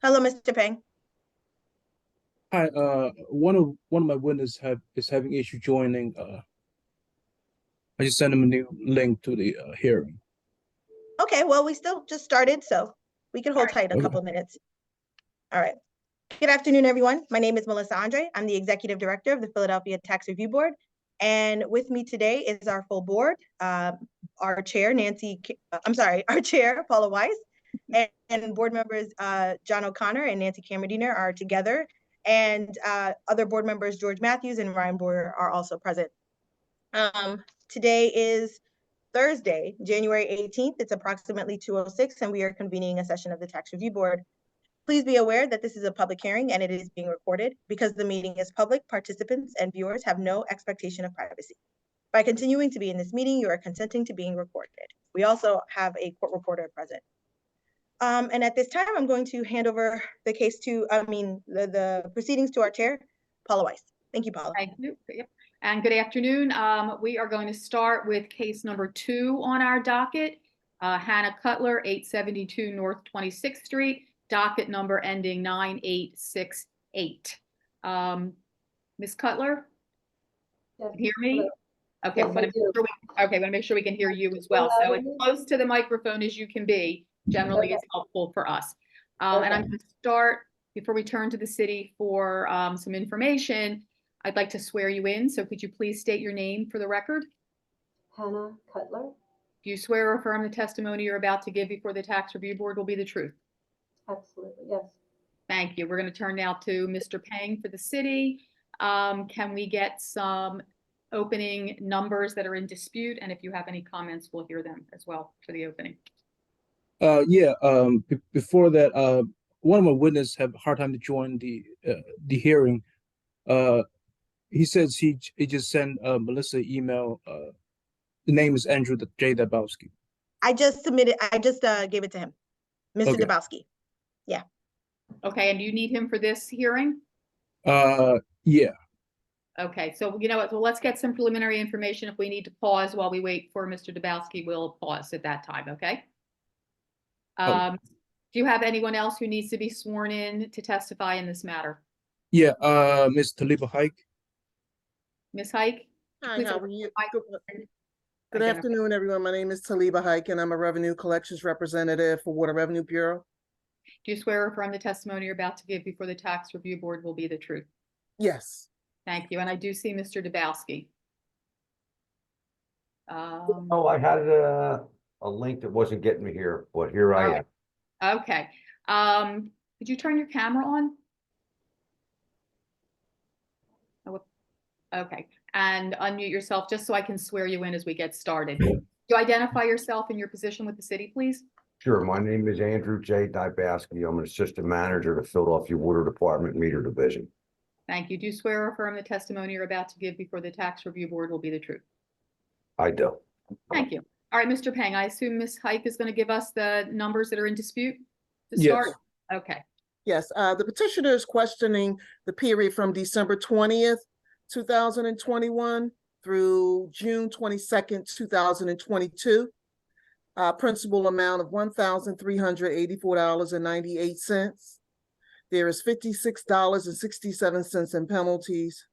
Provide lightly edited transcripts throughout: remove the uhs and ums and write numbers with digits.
Hello, Mr. Peng. Hi, one of my witnesses is having issue joining. I just sent him a new link to the hearing. Okay, well, we still just started, so we can hold tight a Okay. couple minutes. All right. Good afternoon, everyone. My name is Melissa Andre. I'm the Executive Director of the Philadelphia Tax Review Board. And with me today is our full board, our chair, our chair, Paula Weiss, and board members, John O'Connor and Nancy Cameradiner are together. And other board members, George Matthews and Ryan Boyer, are also present. Today is Thursday, January 18th. It's approximately 2:06, and we are convening a session of the Tax Review Board. Please be aware that this is a public hearing and it is being recorded. Because the meeting is public, participants and viewers have no expectation of privacy. By continuing to be in this meeting, you are consenting to being recorded. We also have a court reporter present. And at this time, I'm going to hand over the the proceedings to our chair, Paula Weiss. Thank you, Paula. Thank you. And good afternoon. We are going to start with case number 2 on our docket. Hannah Cutler, 872 North 26th Street, docket number ending 9868. Ms. Cutler, Yes. hear me? Okay, Yes, I want to make sure we can hear you as well. So as close to the microphone as you can be generally is helpful for us. And I'm going to start, before we turn to the city for some information, I'd like to swear you in. So could you please state your name for the record? Hannah Cutler. Do you swear or affirm the testimony you're about to give before the Tax Review Board will be the truth? Absolutely, yes. Thank you. We're going to turn now to Mr. Peng for the city. Can we get some opening numbers that are in dispute? And if you have any comments, we'll hear them as well for the opening. Before that, one of my witnesses have a hard time to join the hearing. He says he just sent Melissa an email. The name is Andrew J. Dabowski. I just gave it to him, Mr. Okay. Dabowski. Yeah. Okay, and do you need him for this hearing? Yeah. Okay, so you know what, well, let's get some preliminary information. If we need to pause while we wait for Mr. Dabowski, we'll pause at that time, okay? Do you have anyone else who needs to be sworn in to testify in this matter? Yeah, Ms. Taliba Hike. Ms. Hike? Hi, how are you? Good afternoon, everyone. My name is Taliba Hike, and I'm a Revenue Collections Representative for Water Revenue Bureau. Do you swear or affirm the testimony you're about to give before the Tax Review Board will be the truth? Yes. Thank you. And I do see Mr. Dabowski. Oh, I had a link that wasn't getting me here, but here I am. Okay. Could you turn your camera on? Okay. And unmute yourself just so I can swear you in as we get started. Do you identify yourself and your position with the city, please? Sure. My name is Andrew J. Dabowski. I'm an assistant manager to Philadelphia Water Department Meter Division. Thank you. Do you swear or affirm the testimony you're about to give before the Tax Review Board will be the truth? I do. Thank you. All right, Mr. Peng, I assume Ms. Hike is going to give us the numbers that are in dispute to start? Yes. Okay. Yes. The petitioner is questioning the period from December 20th, 2021 through June 22nd, 2022. Principal amount of $1,384.98. There is $56.67 in penalties,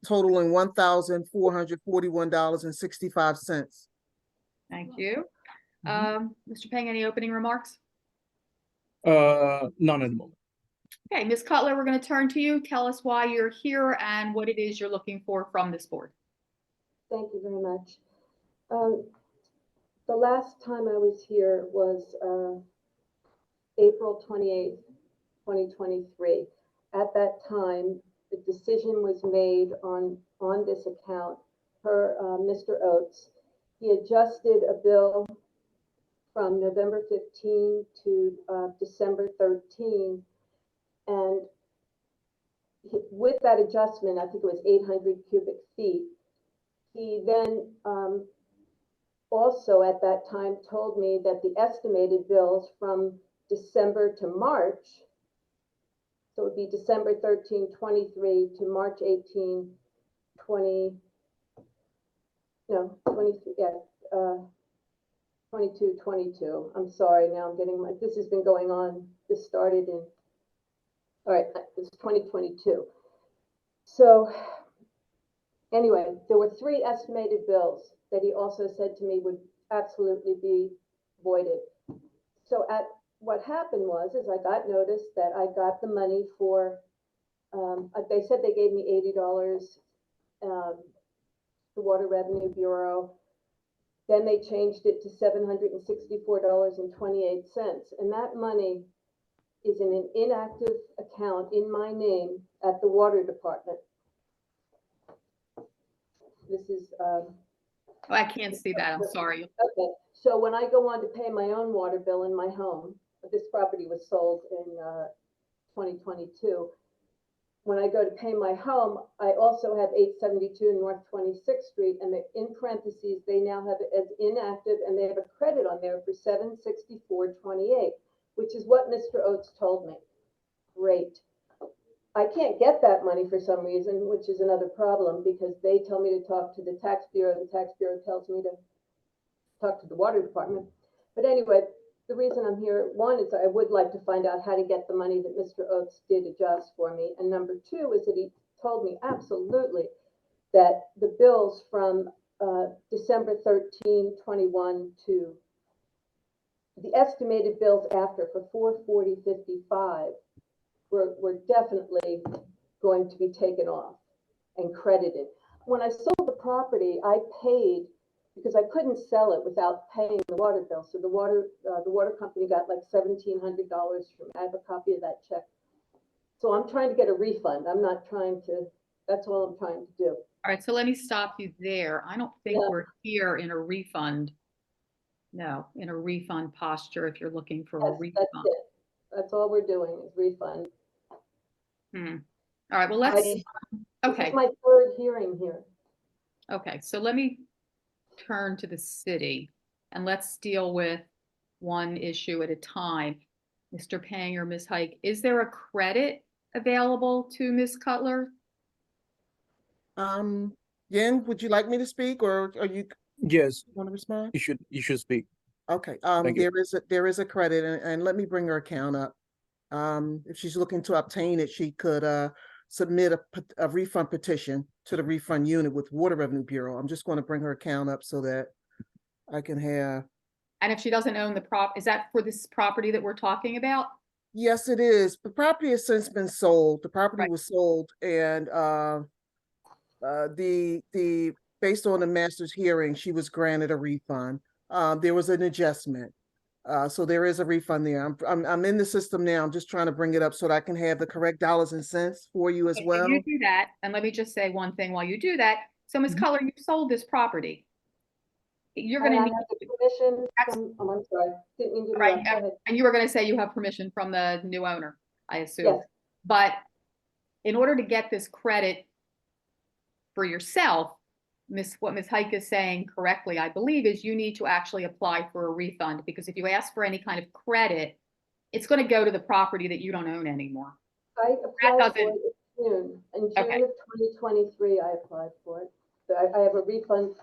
totaling $1,441.65. Thank you. Mr. Peng, any opening remarks? None at the moment. Okay, Ms. Cutler, we're going to turn to you. Tell us why you're here and what it is you're looking for from this board. Thank you very much. The last time I was here was April 28th, 2023. At that time, the decision was made on this account per Mr. Oates. He adjusted a bill from November 15 to December 13, and with that adjustment, I think it was 800 cubic feet. He then also at that time told me that the estimated bills from December to March, so it would be December 13, 23 to March 18, 22, 22. I'm sorry, now I'm getting this has been going on This started in, all right, it's 2022. So anyway, there were 3 estimated bills that he also said to me would absolutely be voided. So what happened is I got notice that I got the money for, they said they gave me $80, the Water Revenue Bureau. Then they changed it to $764.28. And that money is in an inactive account in my name at the Water Department. This is, Oh, I can't see that. I'm sorry. okay. So when I go on to pay my own water bill in my home, this property was sold in 2022. When I go to pay my home, I also have 872 North 26th Street, and in parentheses, they now have it as inactive, and they have a credit on there for $764.28, which is what Mr. Oates told me. Great. I can't get that money for some reason, which is another problem, because they tell me to talk to the tax bureau. The tax bureau tells me to talk to the Water Department. But anyway, the reason I'm here, one, is I would like to find out how to get the money that Mr. Oates did adjust for me. And number 2 is that he told me absolutely that the bills from December 13, 21 to the estimated bills after for 4/40/55 were definitely going to be taken off and credited. When I sold the property, I paid, because I couldn't sell it without paying the water bill. So the water company got like $1,700 from me. I have a copy of that check. So I'm trying to get a refund. I'm not trying to, that's all I'm trying to do. All right, so let me stop you there. I don't think Yeah. we're here in a refund. No, in a refund posture if you're looking for a Yes, refund. that's it. That's all we're doing is refund. All right, well, let's, This okay, is my 3rd hearing here. okay, so let me turn to the city and let's deal with one issue at a time. Mr. Pang or Ms. Hike, is there a credit available to Ms. Cutler? Yen, would you like me to speak, or are you Yes, want to respond? you should speak. Okay, Thank you. there is a credit, and let me bring her account up. If she's looking to obtain it, she could submit a refund petition to the refund unit with Water Revenue Bureau. I'm just going to bring her account up so that I can have. And if she doesn't own the is that for this property that we're talking about? Yes, it is. The property has since been sold. The property Right. was sold, and based on the master's hearing, she was granted a refund. There was an adjustment. So there is a refund there. I'm in the system now. I'm just trying to bring it up so that I can have the correct dollars and cents for you as Okay, well. you do that, and let me just say one thing while you do that. So Ms. Mhm. Cutler, you sold this property. You're And gonna I need, have the permission That's- from, oh, I'm sorry, didn't mean to right, interrupt. Go ahead. and you were gonna say you have permission from the new owner, I assume. Yes. But in order to get this credit for yourself, what Ms. Hike is saying correctly, I believe, is you need to actually apply for a refund, because if you ask for any kind of credit, it's gonna go to the property that you don't own anymore. I applied for doesn't- it in June. In Okay. June of 2023, I applied for it. So I have a refund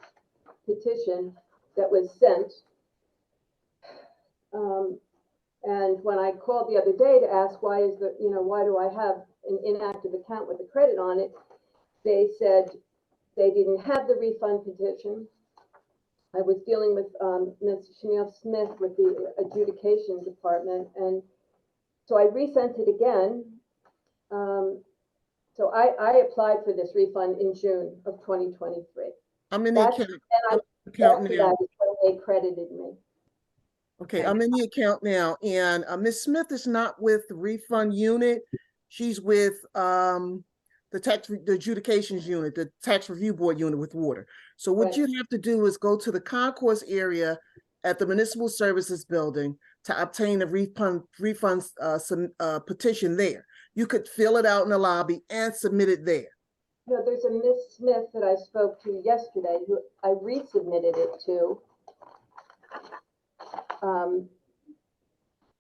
petition that was sent. And when I called the other day to ask why do I have an inactive account with a credit on it, they said they didn't have the refund petition. I was dealing with Ms. Chanel Smith with the adjudication department, and so I resent it again. So I applied for this refund in June of 2023. I'm in the That's- account, And account after now. that is when they credited me. Okay, I'm in the account now, and Ms. Smith is not with the refund unit. She's with the adjudications unit, the tax review board unit with water. So what Right. you have to do is go to the concourse area at the Municipal Services Building to obtain a refund petition there. You could fill it out in the lobby and submit it there. No, there's a Miss Smith that I spoke to yesterday who I resubmitted it to.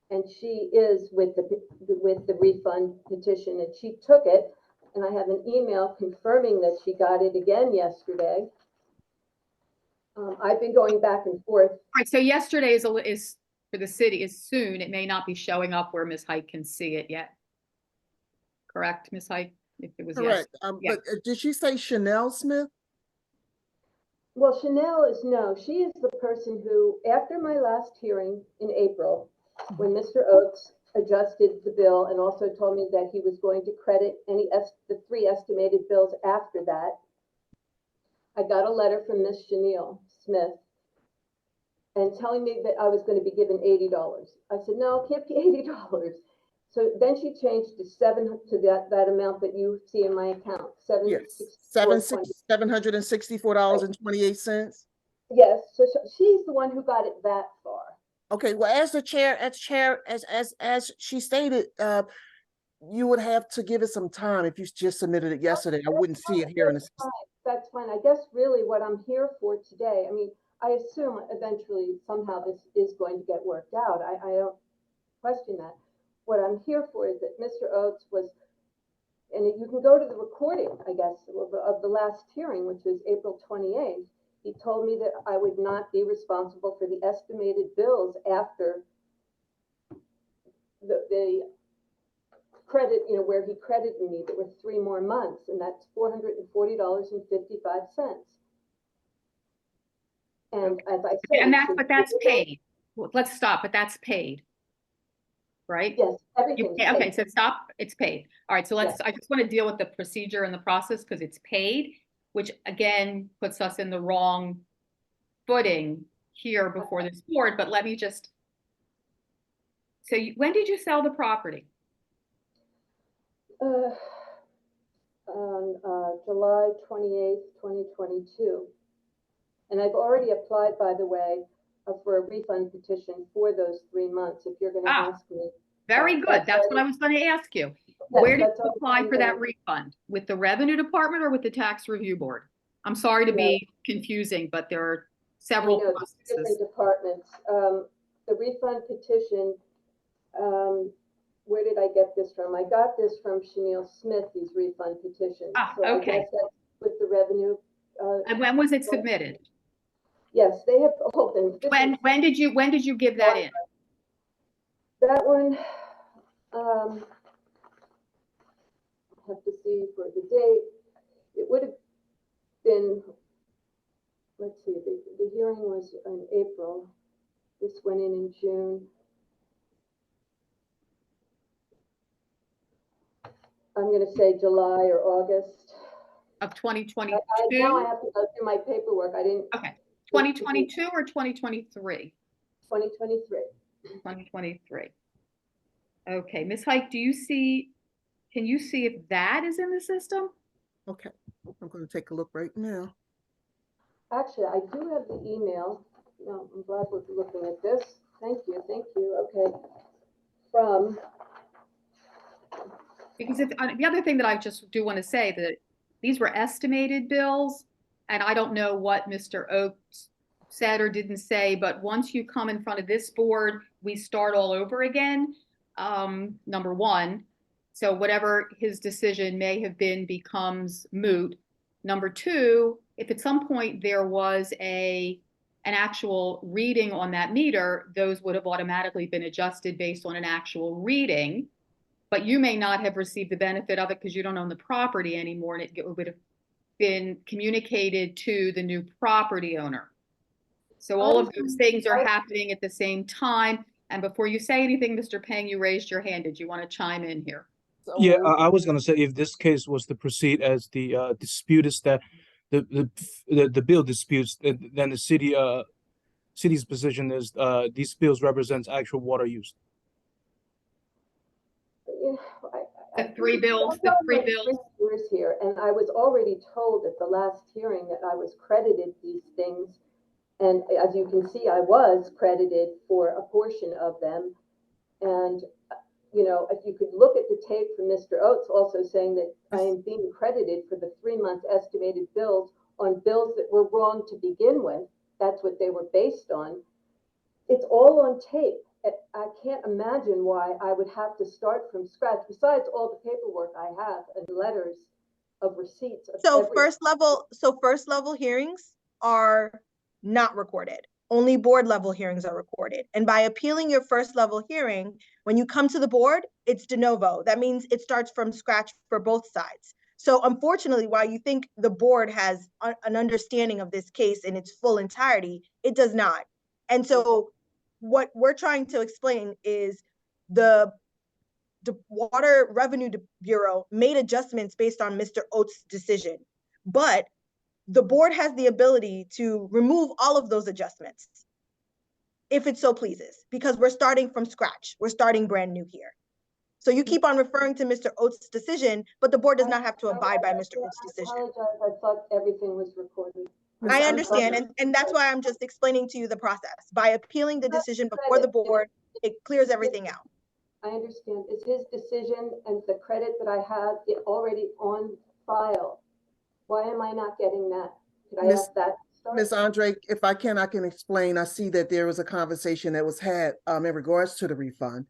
And she is with the refund petition, and she took it, and I have an email confirming that she got it again yesterday. I've been going back and forth. All right, so yesterday is for the city is soon. It may not be showing up where Ms. Height can see it yet. Correct, Ms. Height? If it was yes. Correct. Yeah. But did she say Chanel Smith? Well, Chanel is, no, she is the person who, after my last hearing in April, when Mr. Oates adjusted the bill and also told me that he was going to credit the 3 estimated bills after that, I got a letter from Miss Chanel Smith and telling me that I was going to be given $80. I said, no, it can't be $80. So then she changed to that amount that you see in my account, Yes, $764.20. $764.28. Yes, so she's the one who got it that far. Okay, well, as she stated, you would have to give it some time. If you just submitted it yesterday, I wouldn't see it here in the system. That's fine. I guess really what I'm here for today, I mean, I assume eventually somehow this is going to get worked out. I don't question that. What I'm here for is that Mr. Oates was, and you can go to the recording, I guess, of the last hearing, which was April 28th. He told me that I would not be responsible for the estimated bills after the credit, where he credited me that were 3 more months, and that's $440.55. And as I said, And that's paid. Well, let's stop, but that's paid. Right? Yes, everything's Okay, paid. so stop, it's paid. All right, so I just want to deal with the procedure and the process because it's paid, which again puts us in the wrong footing here before this board, but let me just, so when did you sell the property? On July 28th, 2022. And I've already applied, by the way, for a refund petition for those 3 months, if you're going to ask me. Very good. That's what I was going to ask you. Where did you apply for that refund? With the Revenue Department or with the Tax Review Board? I'm sorry to be confusing, but there are several processes. Different departments. The refund petition, where did I get this from? I got this from Chanel Smith, these refund petitions. So Okay. I guess that's with the revenue. And when was it submitted? Yes, they have opened. When did you give that in? That one, I have to see for the date. It would have been, let's see, the hearing was in April. This went in June. I'm going to say July or August. Of 2022? Now I have to go through my paperwork. I didn't. Okay. 2022 or 2023? 2023. 2023. Okay, Ms. Height, can you see if that is in the system? Okay, I'm going to take a look right now. Actually, I do have the email. No, I'm glad we're looking at this. Thank you. Okay. From. Because the other thing that I just do want to say that these were estimated bills, and I don't know what Mr. Oates said or didn't say, but once you come in front of this board, we start all over again, number one. So whatever his decision may have been becomes moot. Number two, if at some point there was an actual reading on that meter, those would have automatically been adjusted based on an actual reading. But you may not have received the benefit of it because you don't own the property anymore, and it would have been communicated to the new property owner. So all of those things are happening at the same time. And before you say anything, Mr. Peng, you raised your hand. Did you want to chime in here? Yeah, I was gonna say if this case was to proceed as the dispute is that the bill disputes, then the city's position is these bills represents actual water use. The three bills. Here, and I was already told at the last hearing that I was credited these things. And as you can see, I was credited for a portion of them. And, if you could look at the tape from Mr. Oates also saying that I am being credited for the 3 month estimated bills on bills that were wrong to begin with. That's what they were based on. It's all on tape. I can't imagine why I would have to start from scratch, besides all the paperwork I have and letters of receipts. So first level hearings are not recorded. only board level hearings are recorded. And by appealing your first level hearing, when you come to the board, it's de novo. That means it starts from scratch for both sides. So unfortunately, while you think the board has an understanding of this case in its full entirety, it does not. And so what we're trying to explain is the Water Revenue Bureau made adjustments based on Mr. Oates' decision, but the board has the ability to remove all of those adjustments if it so pleases, because we're starting from scratch. We're starting brand new here. So you keep on referring to Mr. Oates' decision, but the board does not have to abide by Mr. Oates' decision. I apologize, I thought everything was recorded. Ms. I Andre- understand, and that's why I'm just explaining to you the process. By appealing the decision before the board, it clears everything out. I understand. It's his decision and the credit that I have it already on file. Why am I not getting that? Could I Miss- ask that? to start? Ms. Andre, if I can explain. I see that there was a conversation that was had in regards to the refund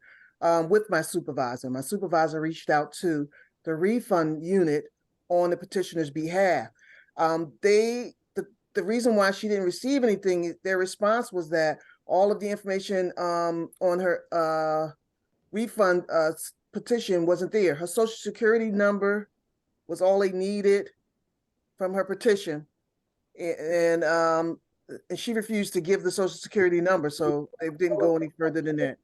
with my supervisor. My supervisor reached out to the refund unit on the petitioner's behalf. The reason why she didn't receive anything, their response was that all of the information on her refund petition wasn't there. Her social security number was all they needed from her petition. And she refused to give the social security number, so they didn't go any further than that.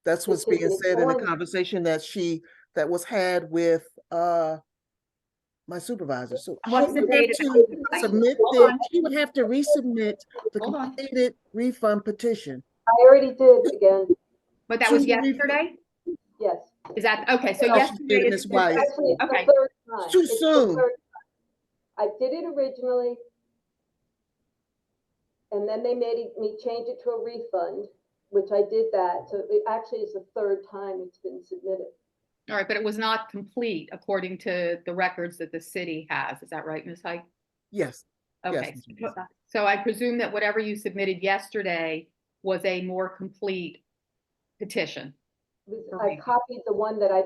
That's what's being said in the conversation that was had with my supervisor. So she What's the would date have of to that? submit Hold on. she would have to resubmit the Hold on. completed refund petition. I already did again, But that was To the refund. yesterday? yes. Is that, okay, so No, she yesterday did it, is. Ms. Wise. Actually, it's Okay. the third time. Too It's the soon. third time. I did it originally. And then they made me change it to a refund, which I did that. So it actually is the third time it's been submitted. All right, but it was not complete according to the records that the city has. Is that right, Ms. Height? Yes. Okay, Ms. Mason. so I presume that whatever you submitted yesterday was a more complete petition. I copied the one that I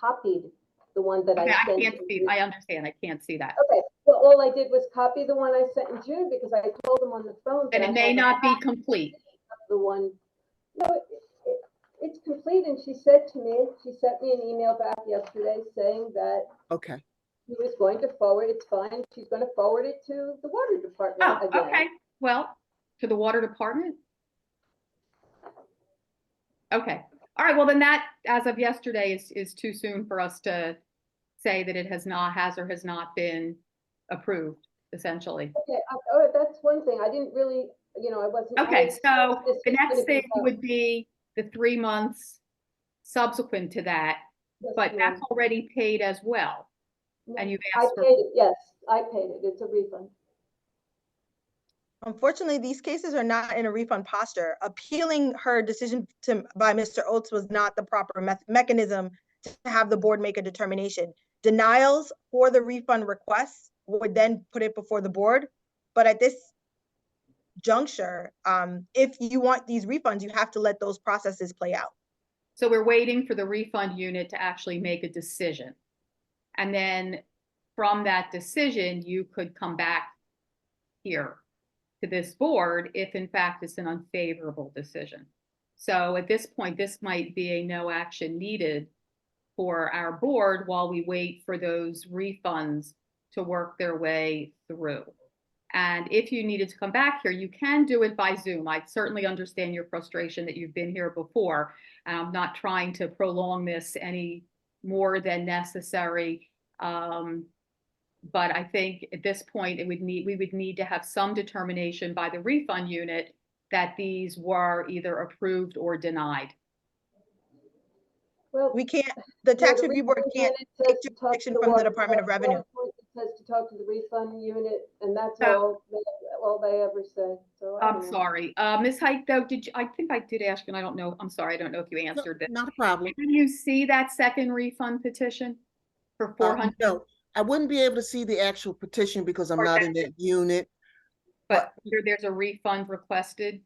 copied the one that Okay, I I sent. can't in see, June. I understand, I can't see that. Okay, well, all I did was copy the one I sent in June because I told them on the phone. And that it I may had not be complete. The one, no, it's complete, and she said to me, she sent me an email back yesterday saying that Okay. she was going to forward, it's fine, she's gonna forward it to the water department Oh, again. okay, well, to the water department? Okay, all right, well, then that, as of yesterday, is too soon for us to say that it has or has not been approved, essentially. Okay, oh, that's one thing, I didn't really, I wasn't. Okay, so this the was next gonna be thing done. would be the 3 months subsequent to that, Yes, but ma'am. that's already paid as well. No, and you've I asked for- paid it, yes, I paid it, it's a refund. Unfortunately, these cases are not in a refund posture. Appealing her decision by Mr. Oates was not the proper mechanism to have the board make a determination. Denials for the refund requests would then put it before the board. But at this juncture, if you want these refunds, you have to let those processes play out. So we're waiting for the refund unit to actually make a decision. And then from that decision, you could come back here to this board if in fact it's an unfavorable decision. So at this point, this might be a no action needed for our board while we wait for those refunds to work their way through. And if you needed to come back here, you can do it by Zoom. I certainly understand your frustration that you've been here before. I'm not trying to prolong this any more than necessary. But I think at this point, we would need to have some determination by the refund unit that these were either approved or denied. Well, We can't, the tax the review board refund can't unit says take to talk to jurisdiction the from the water Department of Revenue. It says to talk to the refund unit, and that's So- all they ever say, so. I I'm don't know. sorry. Ms. Height, though, I think I did ask, and I don't know, I'm sorry, I don't know if you answered this. Not a problem. Can you see that second refund petition for 400? No, I wouldn't be able to see the actual petition because I'm Or not that- in that unit. But there's a refund requested?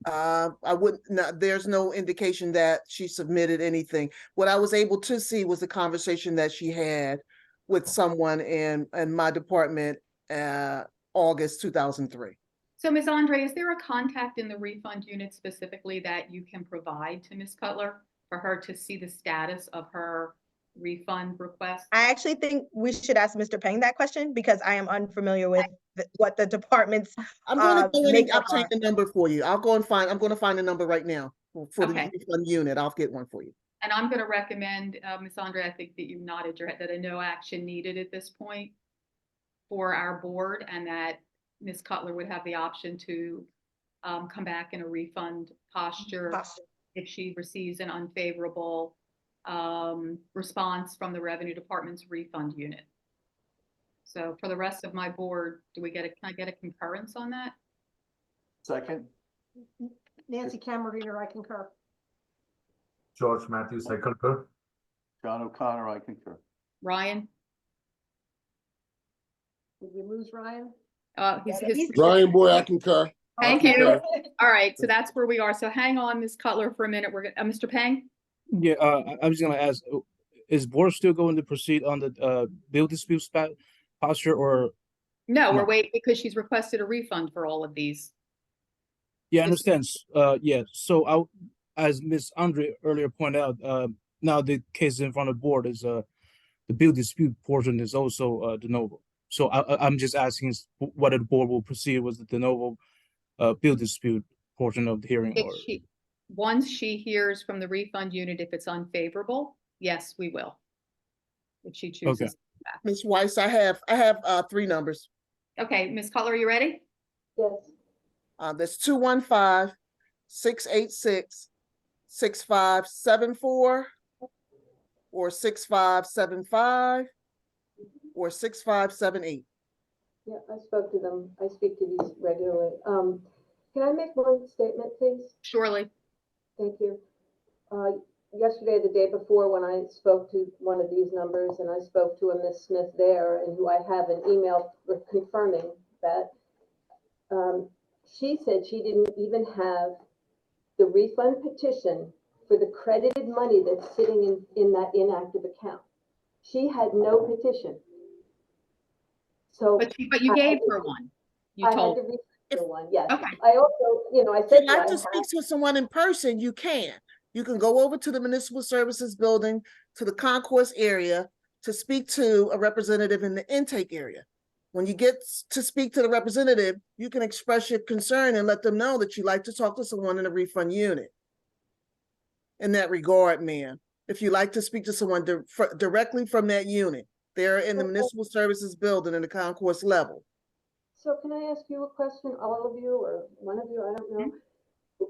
I wouldn't, no, there's no indication that she submitted anything. What I was able to see was the conversation that she had with someone in my department, August 2003. So Ms. Andre, is there a contact in the refund unit specifically that you can provide to Ms. Cutler for her to see the status of her refund request? I actually think we should ask Mr. Peng that question because I am unfamiliar with what the department's I'm going to go in and makeup obtain are. the number for you. I'm going to find the number right now for the Okay. refund unit. I'll get one for you. And I'm going to recommend, Ms. Andre, I think that you nodded your head, that a no action needed at this point for our board, and that Ms. Cutler would have the option to come back in a refund posture if she receives an unfavorable response from the Revenue Department's refund unit. So for the rest of my board, can I get a concurrence on that? Second. Nancy Camerino, I concur. George Matthews, I concur. John O'Connor, I concur. Ryan? Did we lose Ryan? His Ryan Boy, I concur. Thank Okay. you. All right, so that's where we are. So hang on, Ms. Cutler, for a minute. We're gonna, Mr. Peng? Yeah, I was gonna ask, is board still going to proceed on the bill dispute posture, or? No, we're No. waiting because she's requested a refund for all of these. Yeah, I understand. Yeah, so as Ms. Andre earlier pointed out, now the case in front of the board is the bill dispute portion is also de novo. So I'm just asking whether the board will proceed with the de novo bill dispute portion of the hearing, or? Once she hears from the refund unit, if it's unfavorable, yes, we will. If she chooses. Ms. Weiss, I have three numbers. Okay, Ms. Cutler, are you ready? Yes, That's 215-686-6574 or 6575 or 6578. yeah, I spoke to them. I speak to these regularly. Can I make one statement, please? Surely. Thank you. Yesterday, the day before, when I spoke to one of these numbers, and I spoke to a Miss Smith there, and who I have an email confirming that, she said she didn't even have the refund petition for the credited money that's sitting in that inactive account. She had no petition. So. But you gave her one. You I had told. the refund one, yes. Okay. I also, I If said. you'd like to speak to someone in person, you can. You can go over to the Municipal Services Building, to the concourse area, to speak to a representative in the intake area. When you get to speak to the representative, you can express your concern and let them know that you'd like to talk to someone in the refund unit. In that regard, ma'am, if you'd like to speak to someone directly from that unit, they're in the Municipal Services Building in the concourse level. So can I ask you a question, all of you, or one of you, I don't know?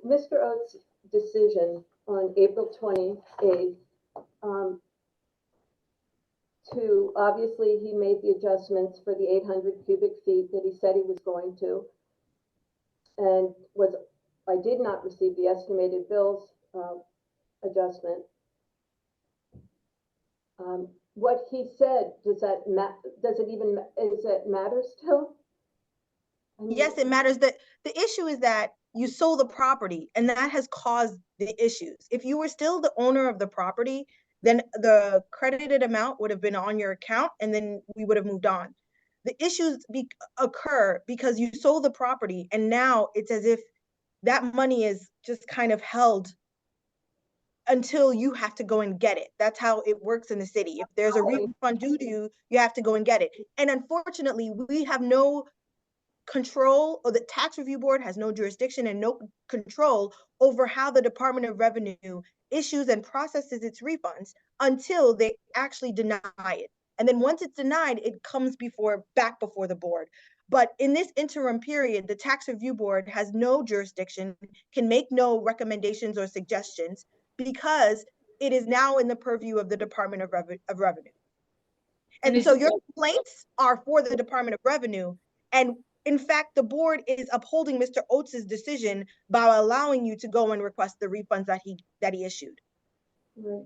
Mr. Oates' decision on April 28th, obviously, he made the adjustments for the 800 cubic feet that he said he was going to. And I did not receive the estimated bills adjustment. What he said, does that matter still? I mean, Yes, it matters. The issue is that you sold the property and that has caused the issues. If you were still the owner of the property, then the credited amount would have been on your account and then we would have moved on. The issues occur because you sold the property and now it's as if that money is just kind of held until you have to go and get it. That's how it works in the city. If there's a refund due to you, you have to go and get it. And unfortunately, we have no control, or the tax review board has no jurisdiction and no control over how the Department of Revenue issues and processes its refunds until they actually deny it. And then once it's denied, it comes back before the board. But in this interim period, the tax review board has no jurisdiction, can make no recommendations or suggestions because it is now in the purview of the Department of Revenue. And so your complaints are for the Department of Revenue, and in fact, the board is upholding Mr. Oates' decision by allowing you to go and request the refunds that he issued. Right.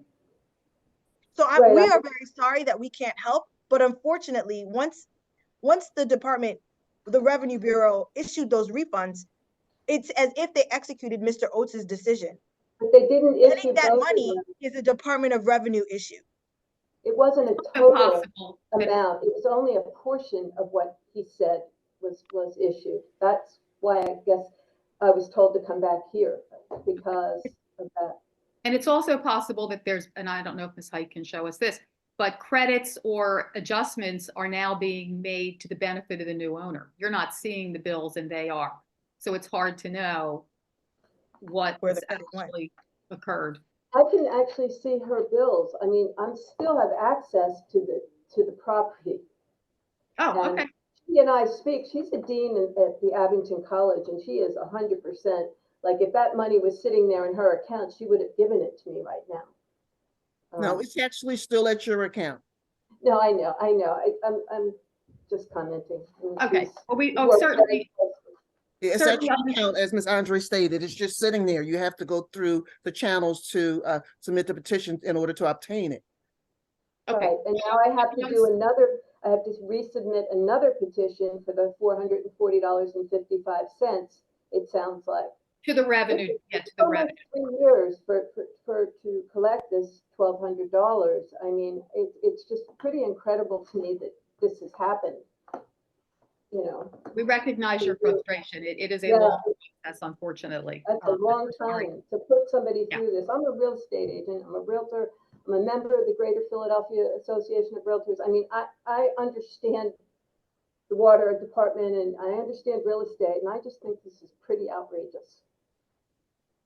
So we are very sorry that we can't help, but unfortunately, once the Revenue Bureau issued those refunds, it's as if they executed Mr. Oates' decision. But they didn't issue Getting that money is a Department of Revenue issue. It wasn't a total Impossible. amount. It was only a portion of what he said was issued. That's why I guess I was told to come back here because of that. And it's also possible that there's, and I don't know if Ms. Height can show us this, but credits or adjustments are now being made to the benefit of the new owner. You're not seeing the bills and they are. So it's hard to know what Where has the credit went. actually occurred. I can actually see her bills. I mean, I'm still have access to the property. Oh, And okay. she and I speak. She's a dean at the Abington College, and she is 100%. Like if that money was sitting there in her account, she would have given it to me right now. No, it's actually still at your account. No, I know. I'm just commenting. And Okay. she's Well, we worked very certainly, closely. It's at Certainly your under- account, as Ms. Andre stated. It's just sitting there. You have to go through the channels to submit the petition in order to obtain it. okay. Right, and now I have to do another, I have to resubmit another petition for the $440.55, it sounds like. To the revenue, yeah, to the Almost revenue. 3 years to collect this $1,200. I mean, it's just pretty incredible to me that this has happened. You know, We recognize your frustration. It is a Yeah. long process, unfortunately. that's a long we're sorry. time to put somebody Yeah. through this. I'm a real estate agent, I'm a realtor, I'm a member of the Greater Philadelphia Association of Realtors. I mean, I understand the water department and I understand real estate, and I just think this is pretty outrageous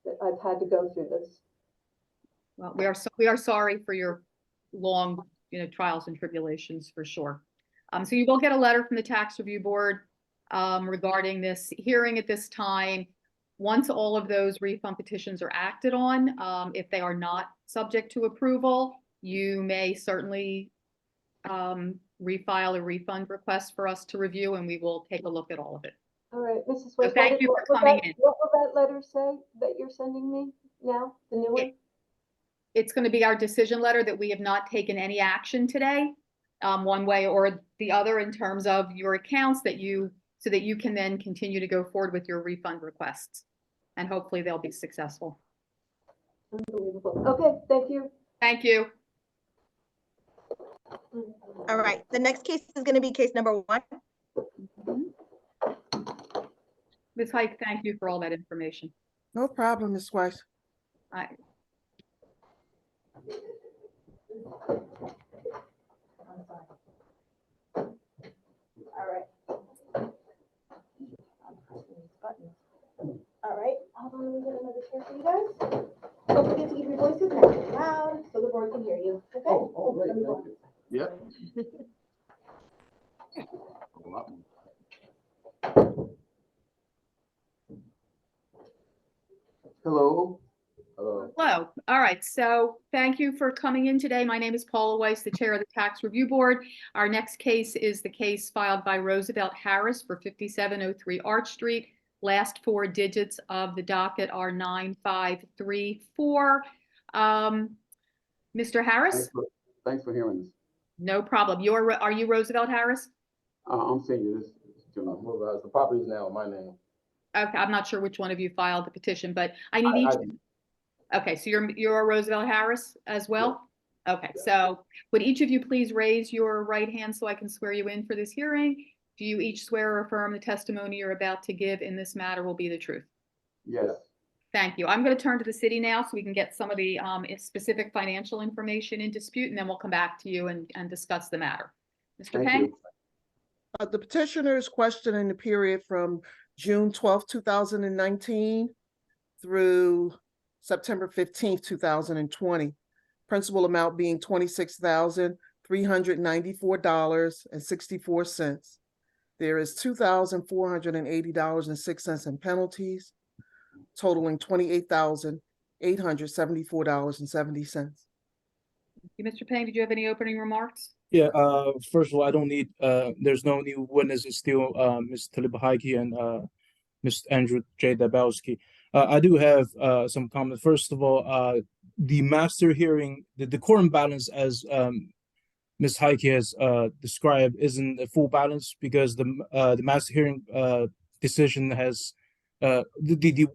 that I've had to go through this. Well, we are sorry for your long, trials and tribulations for sure. So you will get a letter from the Tax Review Board regarding this hearing at this time. Once all of those refund petitions are acted on, if they are not subject to approval, you may certainly refile a refund request for us to review, and we will take a look at all of it. All right, Mrs. West. thank you for coming in. What will that letter say that you're sending me now, the new one? It's going to be our decision letter that we have not taken any action today, one way or the other, in terms of your accounts so that you can then continue to go forward with your refund requests. And hopefully they'll be successful. Unbelievable. Okay, thank you. Thank you. All right, the next case is going to be case number 1. Ms. Height, thank you for all that information. No problem, Ms. Weiss. All right. All right, hold on, let me get another chair for you guys. Don't forget to keep your voices nice and loud so the board can hear you, okay? Great, Let me thank go. you. Yep. A lot more. Hello. Hello. Hello. All right. So thank you for coming in today. My name is Paula Weiss, the chair of the Tax Review Board. Our next case is the case filed by Roosevelt Harris for 5703 Arch Street. Last 4 digits of the docket are 9534. Mr. Harris? Thanks for hearing this. No problem. Are you Roosevelt Harris? I'm senior. The property is now in my name. Okay, I'm not sure which one of you filed the petition, but I need each. Okay, so you're Roosevelt Harris as well? Okay, so would each of you please raise your right hand so I can swear you in for this hearing? Do you each swear or affirm the testimony you're about to give in this matter will be the truth? Yes. Thank you. I'm going to turn to the city now so we can get some of the specific financial information in dispute, and then we'll come back to you and discuss the matter. Mr. Peng? The petitioner is questioning the period from June 12th, 2019 through September 15th, 2020. Principal amount being $26,394.64. There is $2,480.06 in penalties, totaling $28,874.70. Mr. Peng, did you have any opening remarks? Yeah, first of all, I don't need, there's no new witnesses, still, Ms. Talibahaiki and, Mr. Andrew J. Dabowski. I do have, some comments. First of all, the master hearing, the quorum balance as, Ms. Heike has, described isn't a full balance because the master hearing, decision has, the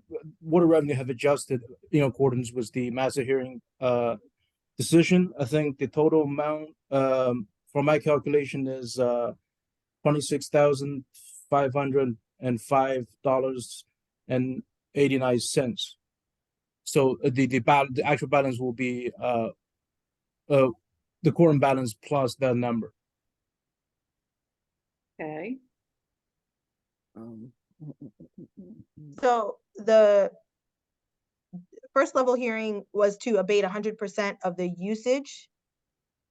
water revenue have adjusted in accordance with the master hearing, decision. I think the total amount, from my calculation is $26,500 $105.89. So the actual balance will be the current balance plus that number. Okay, Um, So the first level hearing was to abate 100% of the usage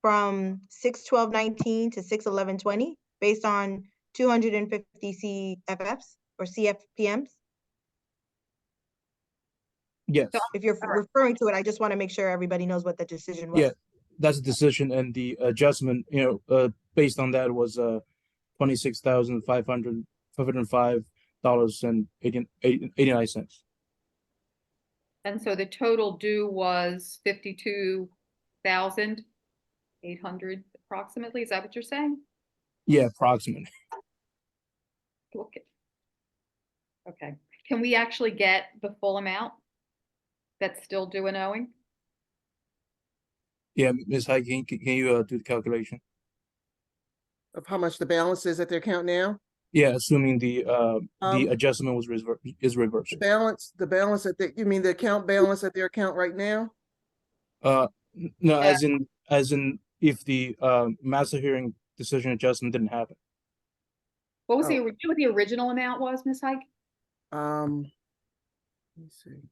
from 6/12/19 to 6/11/20 based on 250 CFFs or CFPMs. Yes, If you're All right. referring to it, I just want to make sure everybody knows what the decision was. yeah, that's a decision, and the adjustment, based on that was $26,505.89. And so the total due was 52,800 approximately, is that what you're saying? Yeah, approximately. Okay. Okay, can we actually get the full amount that's still due and owing? Yeah, Ms. High, can you do the calculation? Of how much the balance is at their account now? Yeah, assuming the Um, adjustment is reversed. The balance you mean the account balance at their account right now? No, Yeah. as in if the master hearing decision adjustment didn't happen. What was Oh. you know what the original amount was, Ms. Hike? Let me see.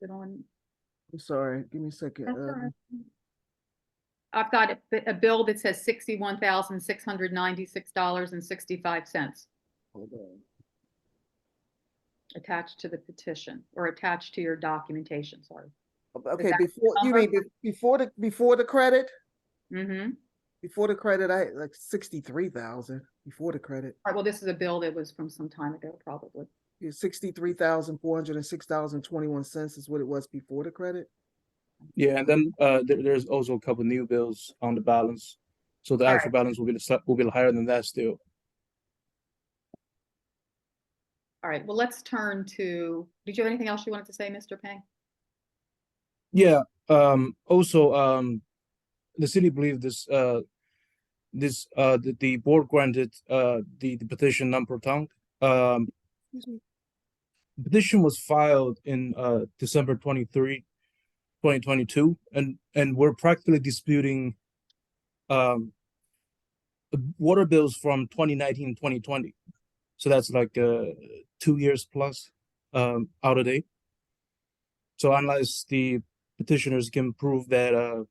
Is it on? I'm sorry, give me a second. That's all right. I've got a bill that says $61,696.65 Hold on. attached to the petition or attached to your documentation, sorry. Okay, that before, you number? mean before the credit? Mm-hmm. Before the credit, I had like 63,000 before the credit. All right, well, this is a bill that was from some time ago, probably. Yeah, $63,406.21 is what it was before the credit. Yeah, and then there's also a couple new bills on the balance, so the All actual balance will be higher than that still. All right, well, let's turn to, did you have anything else you wanted to say, Mr. Pang? Yeah. Also, the city believed the board granted the petition non-protunct. Excuse me. Petition was filed in December 23, 2022, and we're practically disputing water bills from 2019 2020. So that's like 2 years plus out of date. So unless the petitioners can prove that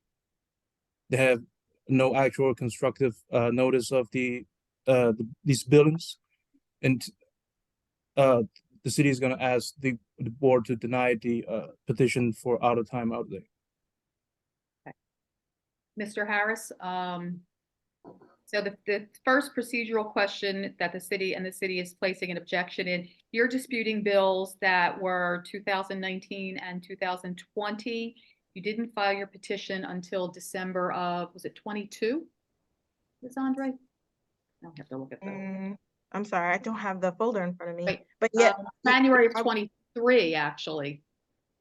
they have no actual constructive notice of these buildings, and the city is going to ask the board to deny the petition for out of time, out of date. Mr. Harris, so the first procedural question that the city is placing an objection in, you're disputing bills that were 2019 and 2020. You didn't file your petition until December of, was it 22? Ms. Andre? I'll have to look at that. I'm sorry, I don't have the folder in front of me, Wait, but yeah. January of I- 23, actually,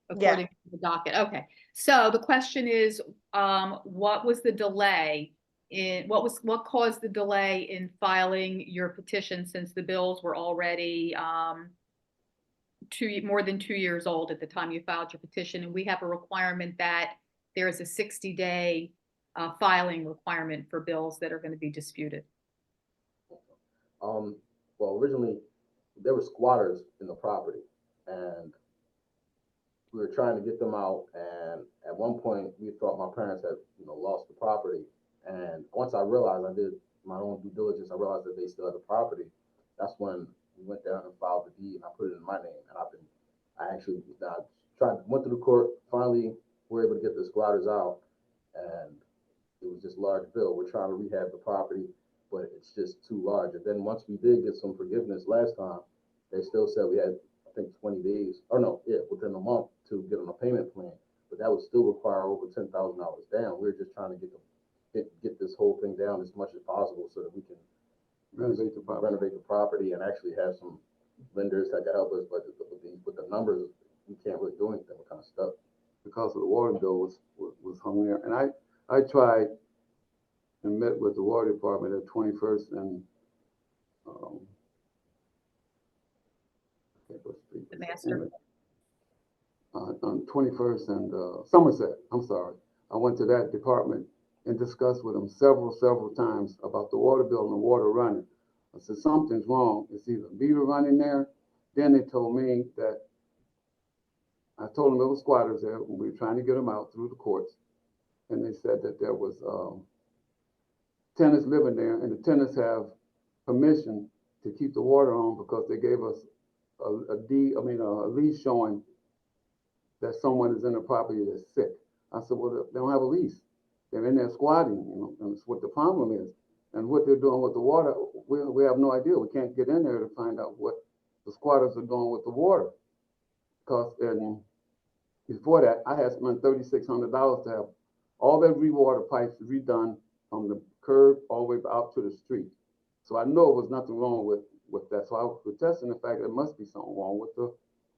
according to the docket. Okay, so the question is, what was the delay in, what caused the delay in filing your petition since the bills were already more than 2 years old at the time you filed your petition? And we have a requirement that there is a 60-day filing requirement for bills that are going to be disputed. Well, originally, there were squatters in the property, and we were trying to get them out, and at one point, we thought my parents had, lost the property, and once I realized, I did my own due diligence, I realized that they still had the property. That's when we went down and filed the deed, and I put it in my name, and went through the court, finally were able to get the squatters out, and it was just large bill. We're trying to rehab the property, but it's just too large. And then once we did get some forgiveness last time, they still said we had, I think, 20 days, or no, yeah, within a month to get on a payment plan. but that would still require over $10,000 down. We're just trying to get this whole thing down as much as possible so that we can renovate the property and actually have some lenders that can help us, but with the numbers, we can't really do anything. We're kind of stuck. Because of the water bill was hung there, and I tried and met with the water department at 21st and The master. On 21st and Somerset. I'm sorry. I went to that department and discussed with them several times about the water bill and the water running. I said, something's wrong. It's either meter running there. Then they told me that, I told them there were squatters there, and we were trying to get them out through the courts. And they said that there was tenants living there, and the tenants have permission to keep the water on because they gave us a lease showing that someone is in the property that's sick. I said, well, they don't have a lease. They're in there squatting, and it's what the problem is. And what they're doing with the water, we have no idea. We can't get in there to find out what the squatters are doing with the water. Because before that, I had spent $3,600 to have all the water pipes redone from the curb all the way out to the street. So I know it was nothing wrong with that. So I was protesting the fact that there must be something wrong with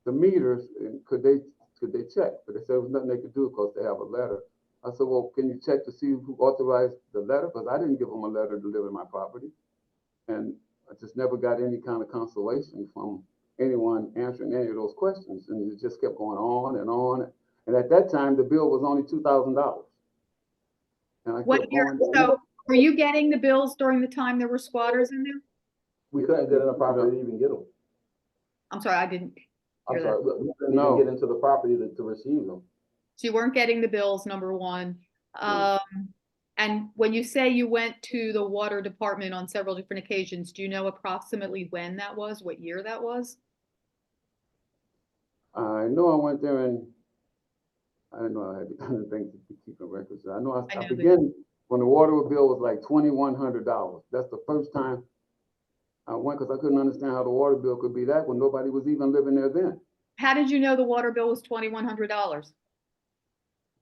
the meters, and could they check? But they said there was nothing they could do because they have a letter. I said, well, can you check to see who authorized the letter? Because I didn't give them a letter to live in my property. And I just never got any kind of consolation from anyone answering any of those questions. And it just kept going on and on. And at that time, the bill was only $2,000. What year? So were you getting the bills during the time there were squatters in there? We couldn't get in the property to even get them. I'm sorry, I didn't I'm hear sorry, that. we couldn't even get into the property to receive them. So you weren't getting the bills, number one. And when you say you went to the water department on several different occasions, do you know approximately when that was, what year that was? I know I went there and I didn't know I had the kind of things to keep in records. I know I began when the water bill was like $2,100. That's the first time I went because I couldn't understand how the water bill could be that when nobody was even living there then. How did you know the water bill was $2,100?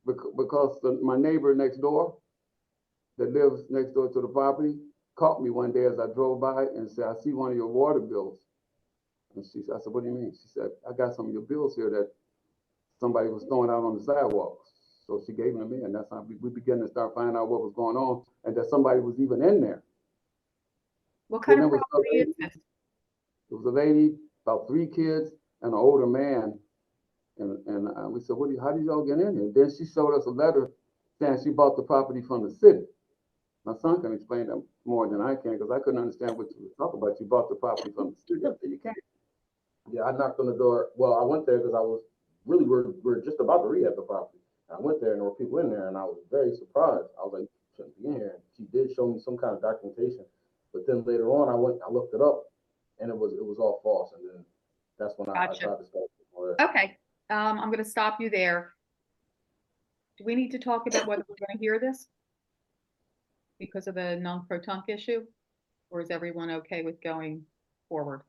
Because my neighbor next door that lives next door to the property caught me one day as I drove by and said, I see one of your water bills. And I said, what do you mean? She said, I got some of your bills here that somebody was throwing out on the sidewalk. So she gave them to me, and that's how we began to start finding out what was going on and that somebody was even in there. What kind of property is this? It was a lady, about 3 kids, and an older man. And we said, how did y'all get in here? Then she showed us a letter saying she bought the property from the city. My son can explain that more than I can because I couldn't understand what you were talking about. You bought the property from the city. You can't. Yeah, I knocked on the door. Well, I went there because I was really, we're just about to rehab the property. And I went there and there were people in there and I was very surprised. I was like, shouldn't be in here. And she did show me some kind of documentation. But then later on, I looked it up and it was all false. And then that's when I tried to start. Okay, I'm going to stop you there. Do we need to talk about whether we're going to hear this because of the non-protunct issue, or is everyone okay with going forward?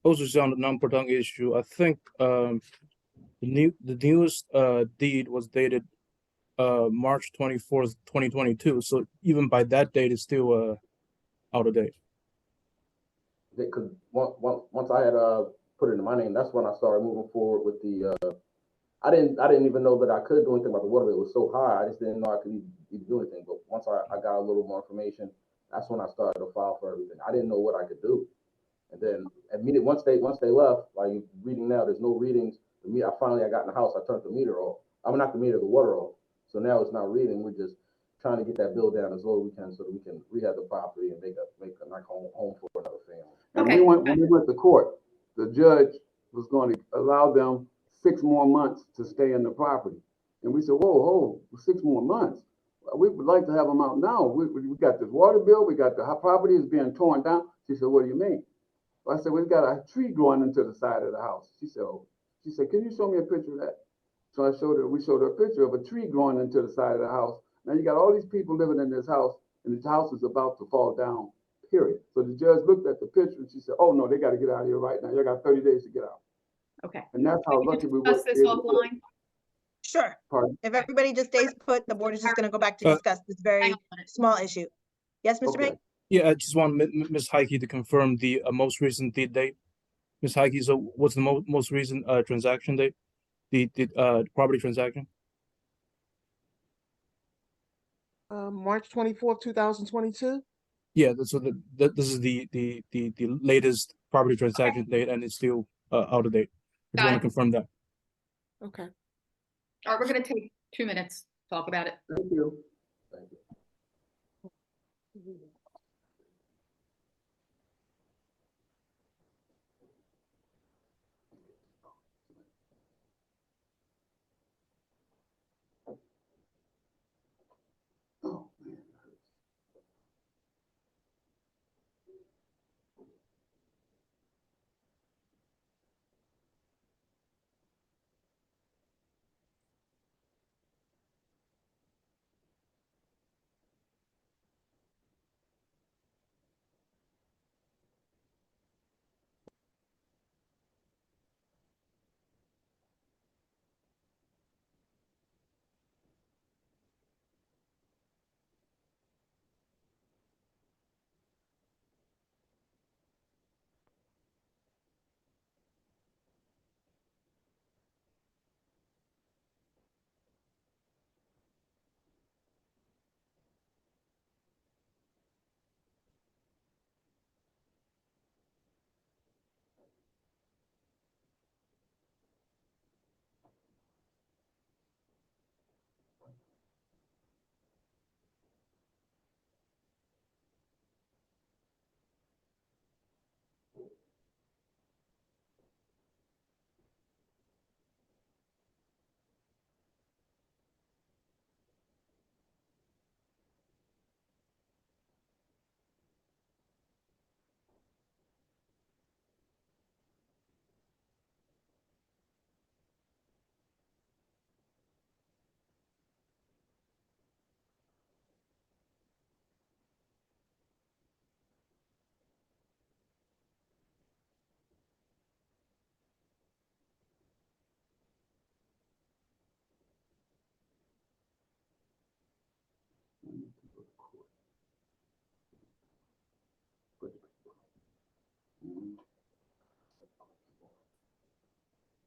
Also on the non-protunct issue, I think the newest deed was dated March 24th, 2022. So even by that date, it's still out of date. Because once I had put it in my name, that's when I started moving forward with the. I didn't even know that I could do anything about the water bill. It was so high, I just didn't know I could even do anything. But once I got a little more information, that's when I started to file for everything. I didn't know what I could do. And then once they left, like reading now, there's no readings. I got in the house, I turned the meter off. I'm not the meter, the water off. So now it's not reading. We're just trying to get that bill down as low as we can so that we can rehab the property and make a nice home for another family. And when we went to court, the judge was going to allow them 6 more months to stay in the property. And we said, whoa, 6 more months. We would like to have them out now. We got this water bill. We got the property is being torn down. She said, what do you mean? I said, we've got a tree growing into the side of the house. She said, can you show me a picture of that? So we showed her a picture of a tree growing into the side of the house. Now you got all these people living in this house, and this house is about to fall down, period. So the judge looked at the picture and she said, oh no, they got to get out of here right now. You got 30 days to get out. Okay. And that's how lucky we were. Discuss this offline. Sure. Pardon? If everybody just stays put, the board is just gonna go back to Uh, discuss this very Hang on a minute. small issue. Yes, Mr. Okay. Bank? Yeah, I just want Ms. Heike to confirm the most recent date. Ms. Heike, so what's the most recent transaction date? The property transaction? March 24th, 2022. Yeah, so this is the latest property transaction date, and it's still out of date. I just Got want it. to confirm that. Okay. All right, we're gonna take 2 minutes, to talk about it. Thank you. Thank you. Oh, man.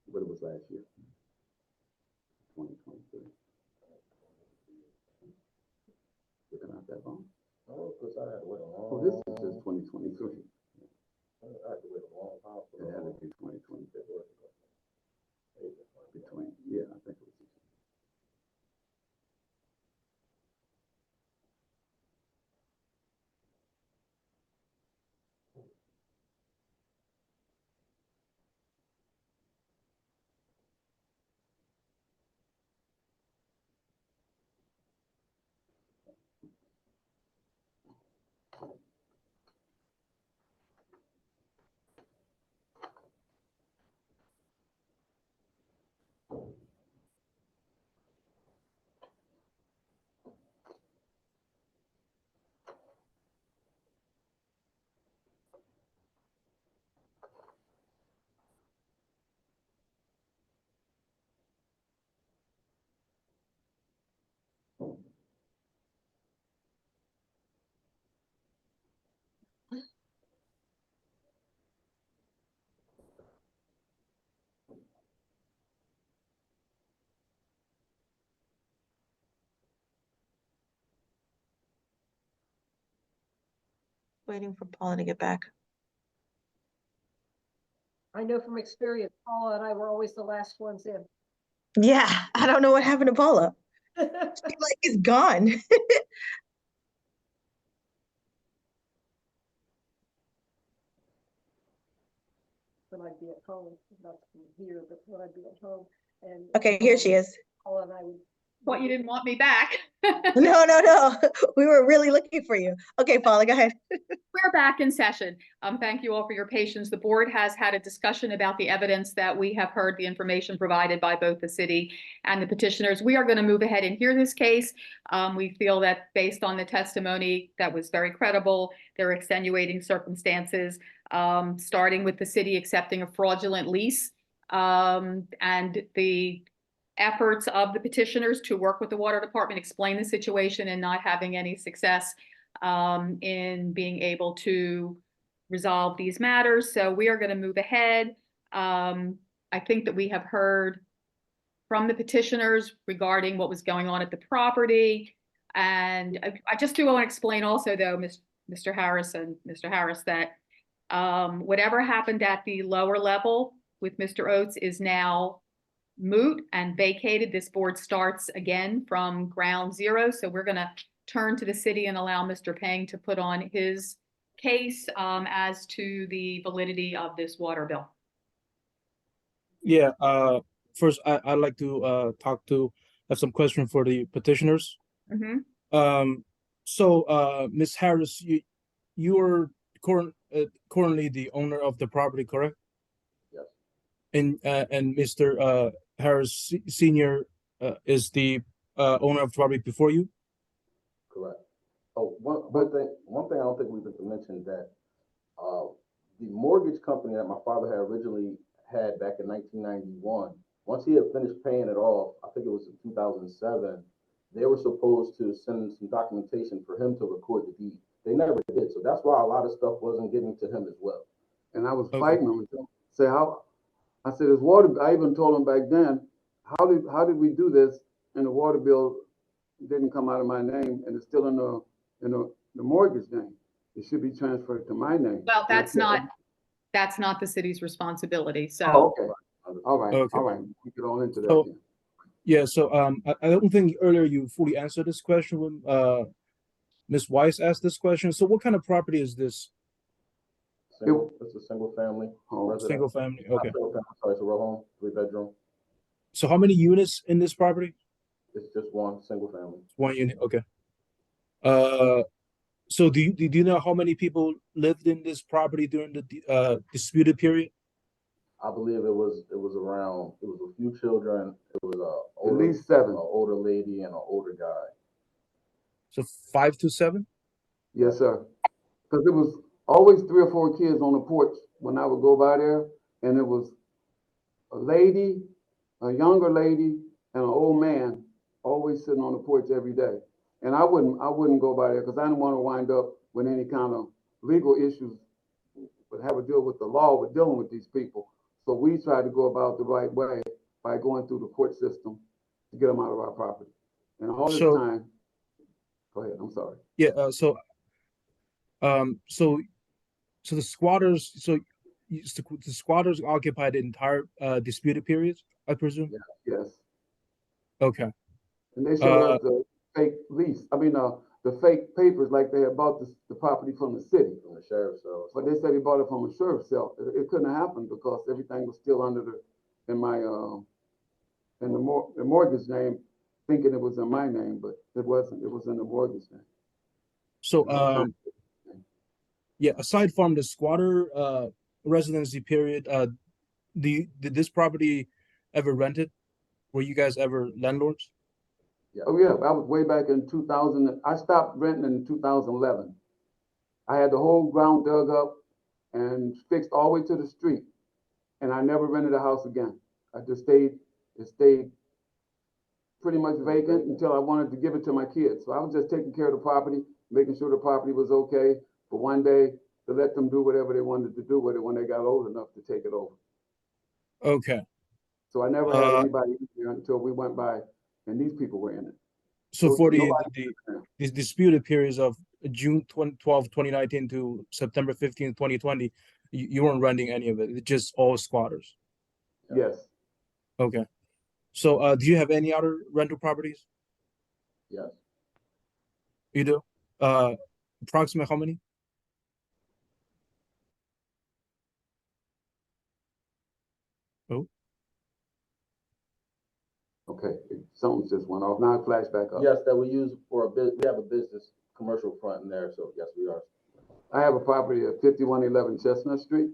What it was last year? 2023. Looking out that long? Oh, because I had to wait a long. Oh, this is just 2023. I had to wait a long time. It had to be 2023. Between, yeah, I think it was. Waiting for Paula to get back. I know from experience, Paula and I were always the last ones in. Yeah, I don't know what happened to Paula. She like is gone. When I'd be at home, not here, but when I'd be at home and. Okay, here she is. Paula and I would. Thought you didn't want me back. No. We were really looking for you. Okay, Paula, go ahead. We're back in session. Thank you all for your patience. The board has had a discussion about the evidence that we have heard, the information provided by both the city and the petitioners. We are going to move ahead and hear this case. We feel that based on the testimony that was very credible, there are extenuating circumstances, starting with the city accepting a fraudulent lease, and the efforts of the petitioners to work with the water department, explain the situation, and not having any success in being able to resolve these matters. So we are going to move ahead. I think that we have heard from the petitioners regarding what was going on at the property. And I just do want to explain also, though, Mr. Harris, that whatever happened at the lower level with Mr. Oates is now moot and vacated. This board starts again from ground zero. So we're going to turn to the city and allow Mr. Peng to put on his case as to the validity of this water bill. Yeah, first I'd like to have some questions for the petitioners. So Ms. Harris, you're currently the owner of the property, correct? Yes. And Mr. Harris Senior is the owner of the property before you? Correct. Oh, one thing I don't think we mentioned that the mortgage company that my father had originally had back in 1991, once he had finished paying it off, I think it was in 2007, they were supposed to send some documentation for him to record the deed. They never did, so that's why a lot of stuff wasn't given to him as well. And I was fighting him with him. Say how, I said, his water, I even told him back then, how did we do this? And the water bill didn't come out of my name and it's still in the mortgage name. It should be transferred to my name. Well, that's not the city's responsibility. So, Oh, okay. All right. Okay. All right. We get on into that. So- then. Yeah, so I don't think earlier you fully answered this question when Ms. Weiss asked this question. So what kind of property is this? It's a single family home. Single family, okay. Sorry, it's a row home, 3-bedroom. So how many units in this property? It's just one single family. One unit, okay. So do you know how many people lived in this property during the disputed period? I believe it was a few children. It was At least 7. an older lady and an older guy. So 5 to 7? Yes, sir. Because it was always 3 or 4 kids on the porch when I would go by there, and it was a lady, a younger lady, and an old man always sitting on the porch every day. And I wouldn't go by there because I didn't want to wind up with any kind of legal issues, but have to deal with the law with dealing with these people. So we tried to go about the right way by going through the court system to get them out of our property. And all this time, go ahead, I'm sorry. Yeah, so the squatters, the squatters occupied the entire disputed period, I presume? Yes. Okay. And they showed us the fake lease, the fake papers like they had bought the property from the city. From the sheriff's cell. But they said he bought it from a sheriff's cell. It couldn't have happened because everything was still under the mortgage name, thinking it was in my name, but it wasn't. It was in the mortgage name. So yeah, aside from the squatter residency period, did this property ever rented? Were you guys ever landlords? Yeah. Oh yeah, I was way back in 2000. I stopped renting in 2011. I had the whole ground dug up and fixed all the way to the street, and I never rented a house again. I just stayed. It stayed pretty much vacant until I wanted to give it to my kids. So I was just taking care of the property, making sure the property was okay. But one day to let them do whatever they wanted to do with it when they got old enough to take it over. Okay. So I never had anybody in there until we went by and these people were in it. So for the disputed periods of June 12, 2019 to September 15, 2020, you weren't renting any of it. It's just all squatters. Yes. Okay. So do you have any other rental properties? Yes. You do? Approximately how many? Oh. Okay, something's just went off. Now it flashed back up. Yes, that we use for we have a business commercial front in there, so yes, we are. I have a property at 5111 Chestnut Street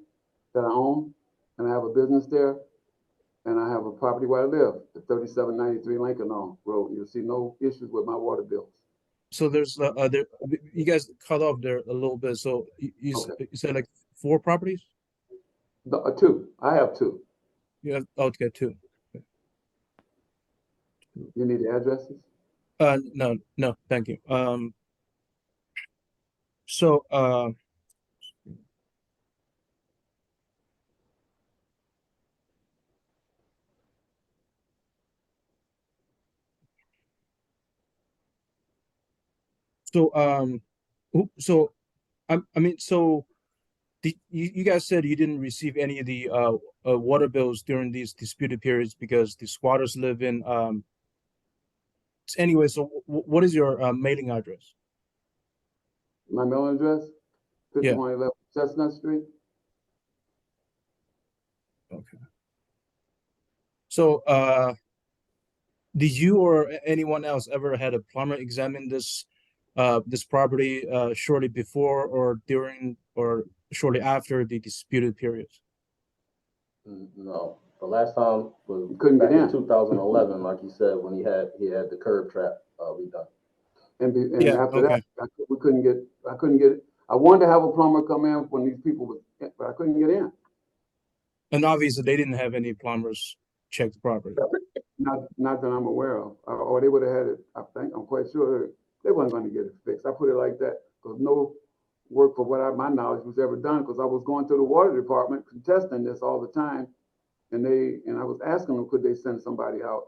that I own, and I have a business there, and I have a property where I live at 3793 Lincoln Road. You'll see no issues with my water bills. So there's you guys cut off there a little bit. So you said like 4 properties? 2. I have 2. You have, okay, 2. Okay. You need the addresses? No, thank you. So, so, so, I mean, so you guys said you didn't receive any of the water bills during these disputed periods because the squatters live in anyway. So what is your mailing address? My mailing address, Yeah. 5111 Chestnut Street. Okay. So did you or anyone else ever had a plumber examine this this property shortly before or during or shortly after the disputed periods? No, the last time was Couldn't get back in in. 2011, like you said, when he had the curb trap redone. And Yeah, after okay. that, I couldn't get it. I wanted to have a plumber come in when these people was, but I couldn't get in. And obviously they didn't have any plumbers check the property. Not that I'm aware of, or they would have had it. I'm quite sure they weren't going to get it fixed. I put it like that because no work for my knowledge was ever done because I was going to the water department contesting this all the time, and I was asking them could they send somebody out,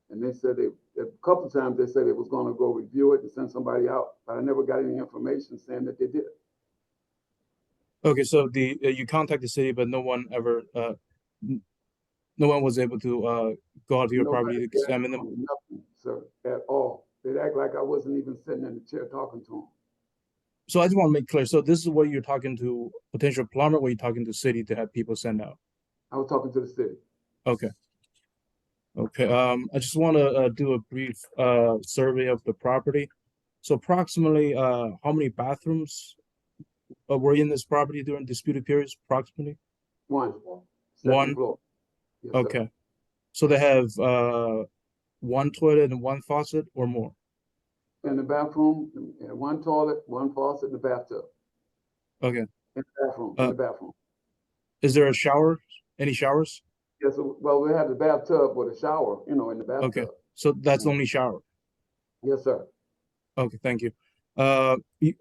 and they said a couple of times they said they was going to go review it and send somebody out, but I never got any information saying that they did. Okay, so you contact the city, but no one ever no one was able to go out to your property to examine them? Nothing, sir, at all. They'd act like I wasn't even sitting in the chair talking to them. So I just want to make clear. So this is what you're talking to potential plumber, or you're talking to city to have people send out? I was talking to the city. Okay. Okay. I just want to do a brief survey of the property. So approximately how many bathrooms were in this property during disputed periods? Approximately? One. One? Floor. Yes, sir. Okay. So they have one toilet and one faucet or more? In the bathroom, and one toilet, one faucet, in the bathtub. Okay. In the bathroom, in the bathroom. Is there a shower? Any showers? Yes, well, we have the bathtub with a shower, in the bathtub. Okay. So that's the only shower? Yes, sir. Okay, thank you. You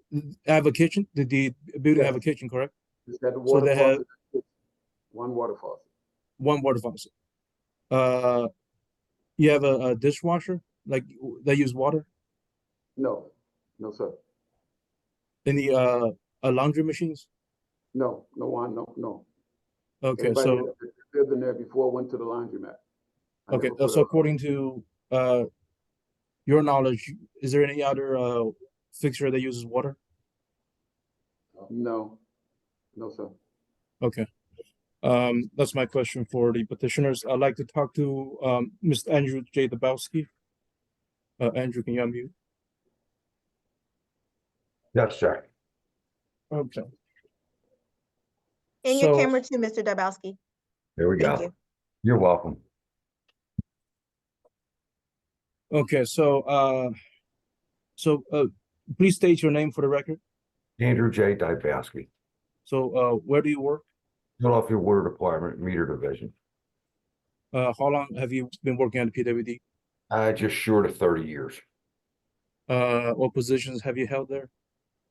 have a kitchen? Did the building have a kitchen, correct? It's got the So water they have faucet. One water faucet. one water faucet. You have a dishwasher, like that use water? No, no, sir. Any laundry machines? No, no. Okay, Everybody so that lived in there before went to the laundromat. okay, so according to your knowledge, is there any other fixture that uses water? No, no, sir. Okay. That's my question for the petitioners. I'd like to talk to Mr. Andrew J. Dabowski. Andrew, can you unmute? Yes, sir. Okay. And your So- camera too, Mr. Dabowski. There we Thank go. you. You're welcome. Okay, so please state your name for the record. Andrew J. Dybowski, So where do you work? Philadelphia Water Department, Meter Division. How long have you been working at the PWD? Just short of 30 years. What positions have you held there?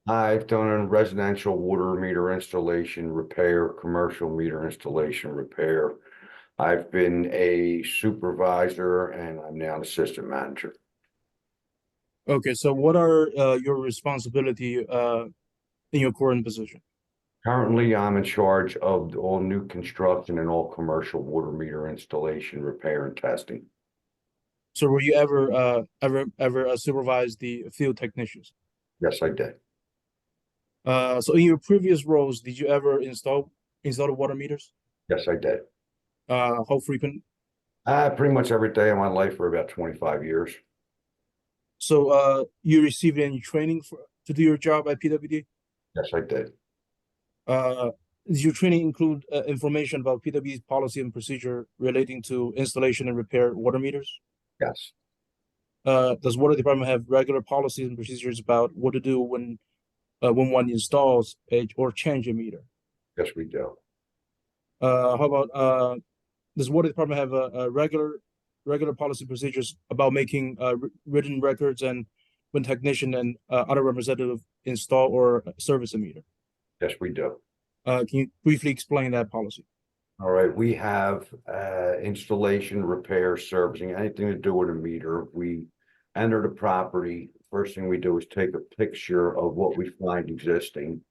I've done a residential water meter installation, repair, commercial meter installation, repair. I've been a supervisor and I'm now an assistant manager. Okay, so what are your responsibility in your current position? Currently, I'm in charge of all new construction and all commercial water meter installation, repair and testing. So were you ever supervise the field technicians? Yes, I did. So in your previous roles, did you ever install the water meters? Yes, I did. How frequent? Pretty much every day of my life for about 25 years. So you received any training to do your job at PWD? Yes, I did. Does your training include information about PWD's policy and procedure relating to installation and repair water meters? Yes. Does water department have regular policies and procedures about what to do when one installs or change a meter? Yes, we do. How about does water department have a regular regular policy procedures about making written records and when technician and other representative install or service a meter? Yes, we do. Can you briefly explain that policy? All right, we have installation, repair, servicing, anything to do with a meter. We enter the property. First thing we do is take a picture of what we find existing.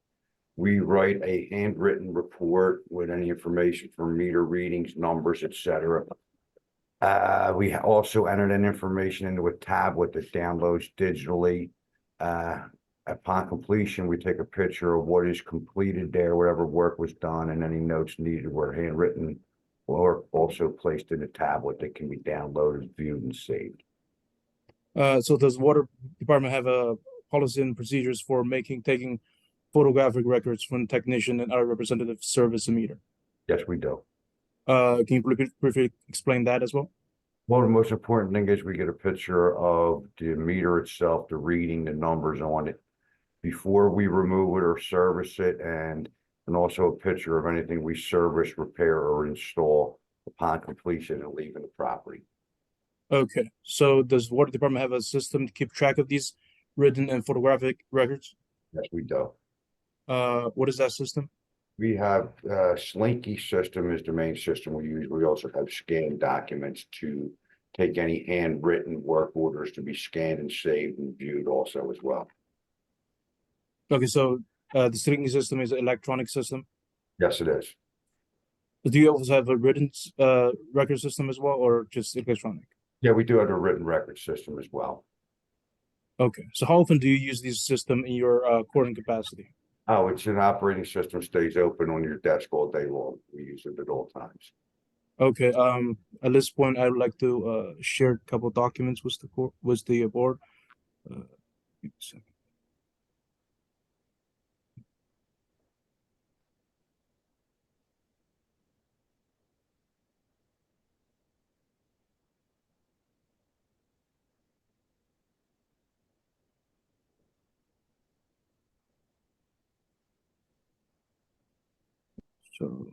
We write a handwritten report with any information for meter readings, numbers, etc. We also entered in information into a tablet that downloads digitally. Upon completion, we take a picture of what is completed there, whatever work was done, and any notes needed were handwritten or also placed in a tablet that can be downloaded, viewed, and saved. So does water department have a policy and procedures for taking photographic records from technician and other representative service a meter? Yes, we do. Can you briefly explain that as well? Well, the most important thing is we get a picture of the meter itself, the reading, the numbers on it before we remove it or service it, and also a picture of anything we service, repair, or install upon completion and leaving the property. Okay, so does water department have a system to keep track of these written and photographic records? Yes, we do. What is that system? We have Slinky system is the main system we use. We also have scanned documents to take any handwritten work orders to be scanned and saved and viewed also as well. Okay, so the Slinky system is an electronic system. Yes, it is. Do you also have a written record system as well, or just electronic? Yeah, we do have a written record system as well. Okay, so how often do you use this system in your courting capacity? Oh, it's an operating system, stays open on your desk all day long. We use it at all times. Okay, at this point, I would like to share a couple of documents with the board. Give me a second. So.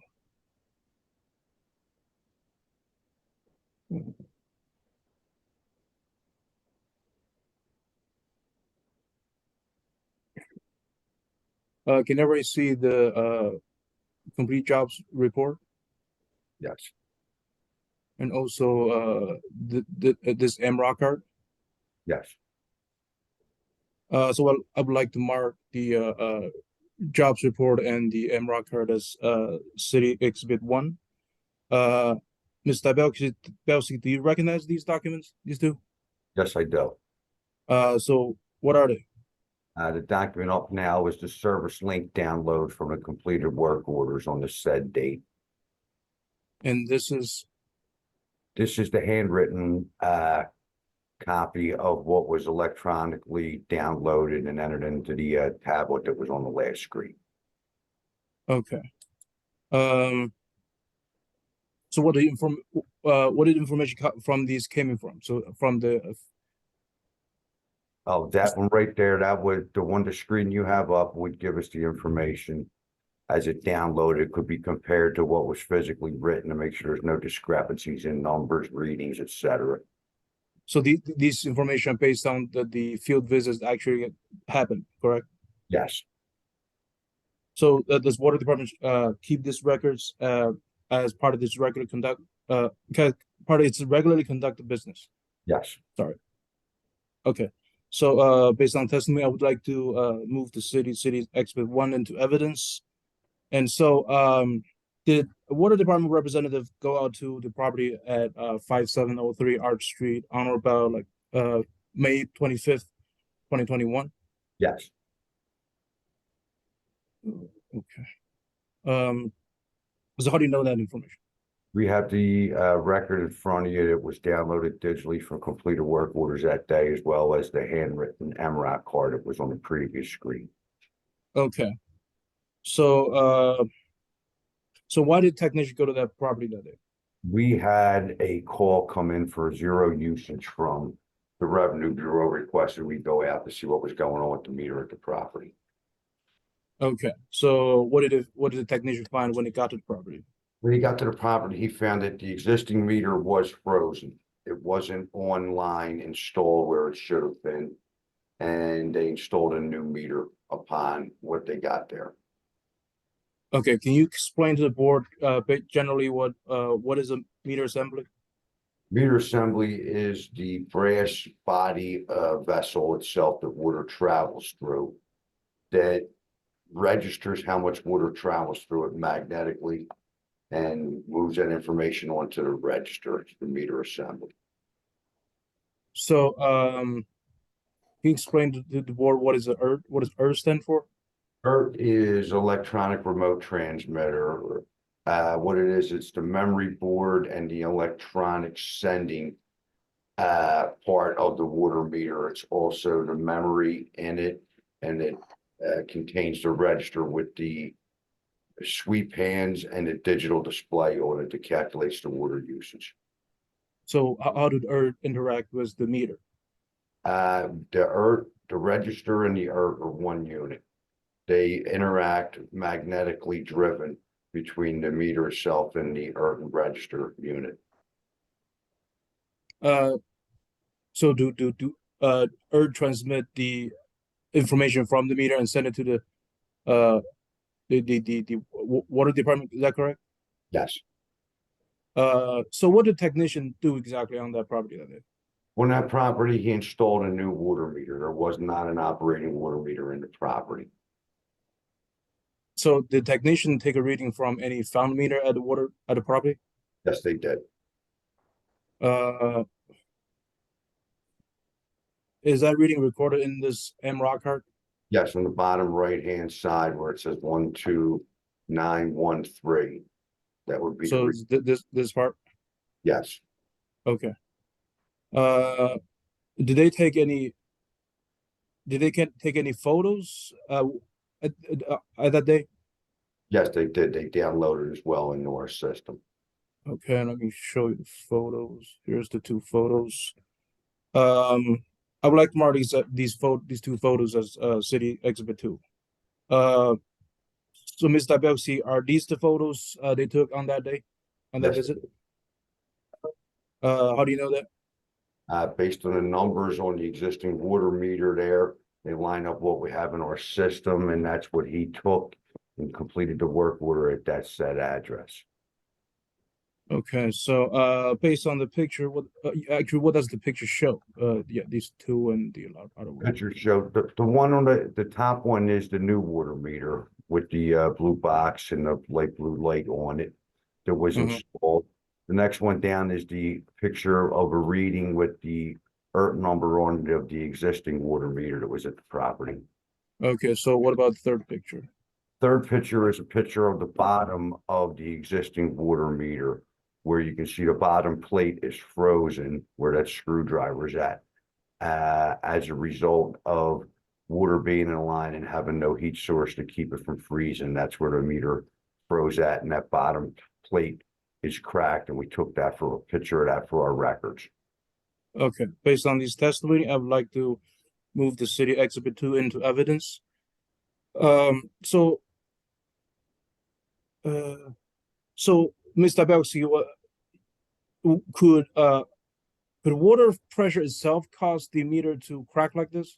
Can everybody see the complete jobs report Yes, and also this MROC card? yes, So I would like to mark the jobs report and the MROC card as City Exhibit 1. Ms. Belsky, do you recognize these documents, these two? yes, I do. So what are they? The document up now is the service link download from the completed work orders on the said date. And this is the handwritten copy of what was electronically downloaded and entered into the tablet that was on the last screen. okay. So what did information from these came from? So from the Oh, that one right there, that was the one, the screen you have up would give us the information as it downloaded, could be compared to what was physically written to make sure there's no discrepancies in numbers, readings, etc. so these information based on the field visits actually happened, correct? Yes, So does water department keep these records as part of this regular part of its regularly conducted business? yes. Sorry. Okay. So based on testimony, I would like to move the City Exhibit 1 into evidence. And so did a water department representative go out to the property at 5703 Arch Street on or about like May 25th, 2021? Yes. Okay. So how do you know that information? We have the record in front of you that was downloaded digitally from completed work orders that day, as well as the handwritten MROC card that was on the previous screen. Okay. So so why did technician go to that property that day? We had a call come in for zero usage from the Revenue Bureau, requested we go out to see what was going on with the meter at the property. Okay. So what did the technician find when he got to the property? When he got to the property, he found that the existing meter was frozen. it wasn't online installed where it should have been. And they installed a new meter upon what they got there. Okay, can you explain to the board, generally what is a meter assembly? Meter assembly is the brass body vessel itself that water travels through that registers how much water travels through it magnetically and moves that information onto the register, the meter assembly. So, can you explain to the board what is ERT? What does ERT stand for? ERT is electronic remote transmitter. What it is, it's the memory board and the electronic sending part of the water meter. It's also the memory in it, and it contains the register with the sweep hands and the digital display on it that calculates the water usage. So how did ERT interact with the meter? The register and the ERT are one unit. They interact magnetically driven between the meter itself and the ERT and register unit. So do ERT transmit the information from the meter and send it to the water department? Is that correct? Yes. So what did the technician do exactly on that property that day? On that property, he installed a new water meter. There was not an operating water meter in the property. So did the technician take a reading from any found meter at the property? Yes, they did. Is that reading recorded in this MROC card? Yes, on the bottom right-hand side where it says 12913. That would be. So it's this part? Yes. Okay. Did they take any photos at that day? Yes, they did. They downloaded as well into our system. Okay, let me show you the photos. Here's the two photos. I would like to mark these two photos as City Exhibit 2. So Ms. Dabelsi, are these the photos they took on that day, on that Yes. visit? How do you know that? Based on the numbers on the existing water meter there, they line up what we have in our system, and that's what he took and completed the work order at that said address. Okay, so based on the picture, what does the picture show? Yeah, these two and the other one. Picture showed the one on the top one is the new water meter with the blue box and the light blue light on it that was installed. The next one down is the picture of a reading with the ERT number on it of the existing water meter that was at the property. Okay, so what about the third picture? Third picture is a picture of the bottom of the existing water meter, where you can see the bottom plate is frozen where that screwdriver is at, as a result of water being in a line and having no heat source to keep it from freezing. That's where the meter froze at, and that bottom plate is cracked, and we took that for a picture of that for our records. Okay, based on this testimony, I would like to move the City Exhibit 2 into evidence. So Ms. Dabelsi, could water pressure itself cause the meter to crack like this?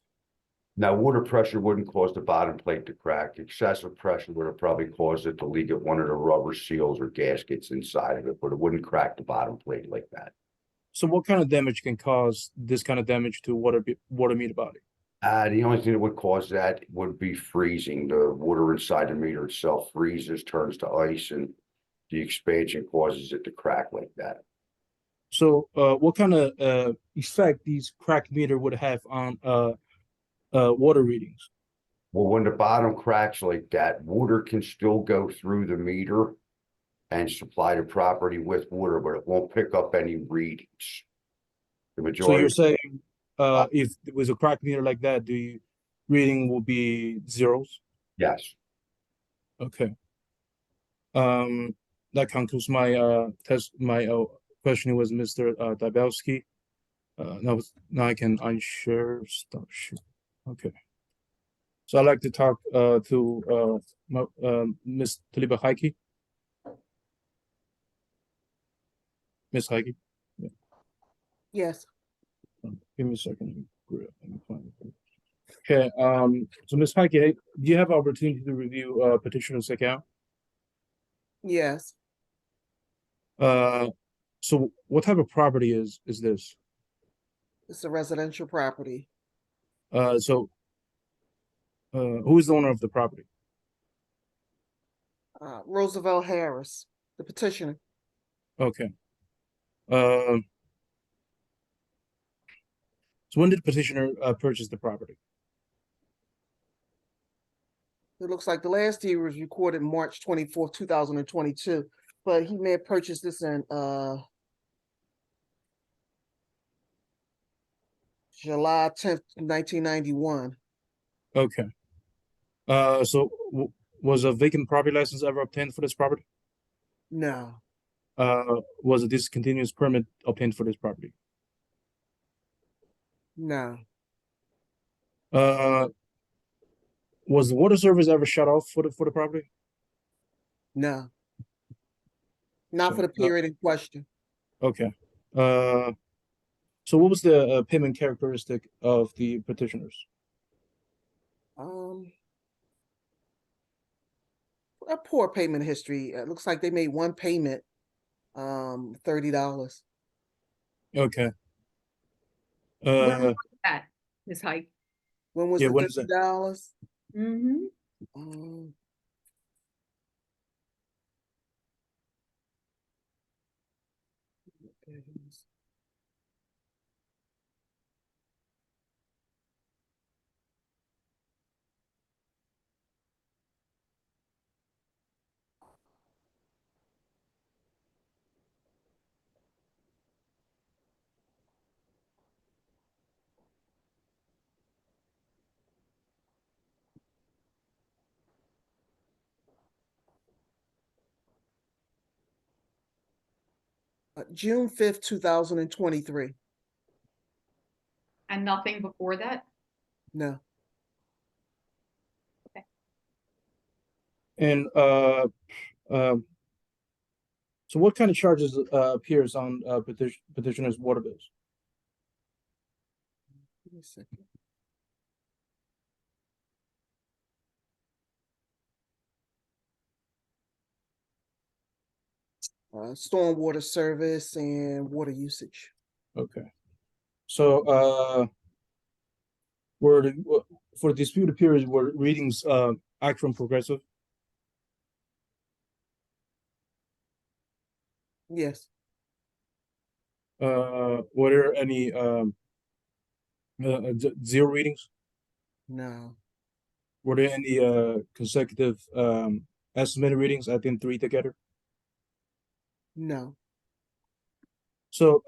Now, water pressure wouldn't cause the bottom plate to crack. Excessive pressure would have probably caused it to leak at one of the rubber seals or gaskets inside of it, but it wouldn't crack the bottom plate like that. So what kind of damage can cause this kind of damage to water meter body? The only thing that would cause that would be freezing. The water inside the meter itself freezes, turns to ice, and the expansion causes it to crack like that. So what kind of effect these cracked meter would have on water readings? Well, when the bottom cracks like that, water can still go through the meter and supply the property with water, but it won't pick up any readings. The majority. So you're saying if it was a cracked meter like that, the reading will be zeros? Yes. Okay. That concludes my questioning with Mr. Dabelsi. Now I can unshare stuff. Okay. So I'd like to talk to Ms. Taliba Haiki. Ms. Haiki. Yeah. Yes, Give me a second. Let me find it. Okay, so Ms. Heike, do you have opportunity to review petitioner's account? yes, So what type of property is this? it's a residential property. So who is the owner of the property? Roosevelt Harris, the petitioner. Okay. So when did petitioner purchase the property? It looks like the last deed was recorded March 24th, 2022, but he may have purchased this in July 10th, 1991. Okay. So was a vacant property license ever obtained for this property? No, Was a discontinuous permit obtained for this property? no, Was the water service ever shut off for the property? no. Not So, for the period in question. Okay. So what was the payment characteristic of the petitioners? A poor payment history. It looks like they made one payment, $30. Okay. When was that, Ms. Heike? When was Yeah, the when is that? $30? Mm-hmm. June 5th, 2023. And nothing before that? No, And so what kind of charges appears on petitioner's water bills? give me a second. Stormwater service and water usage. Okay. So for the disputed periods were readings accurate and progressive? Yes, Were there any zero readings? no, Were there any consecutive estimated readings at the end three together? no, So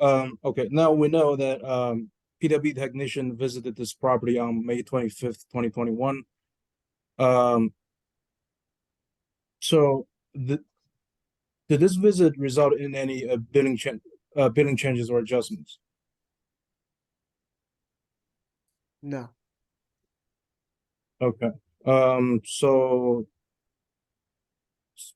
okay, now we know that PW technician visited this property on May 25th, 2021. So did this visit result in any billing changes or adjustments? no. Okay. So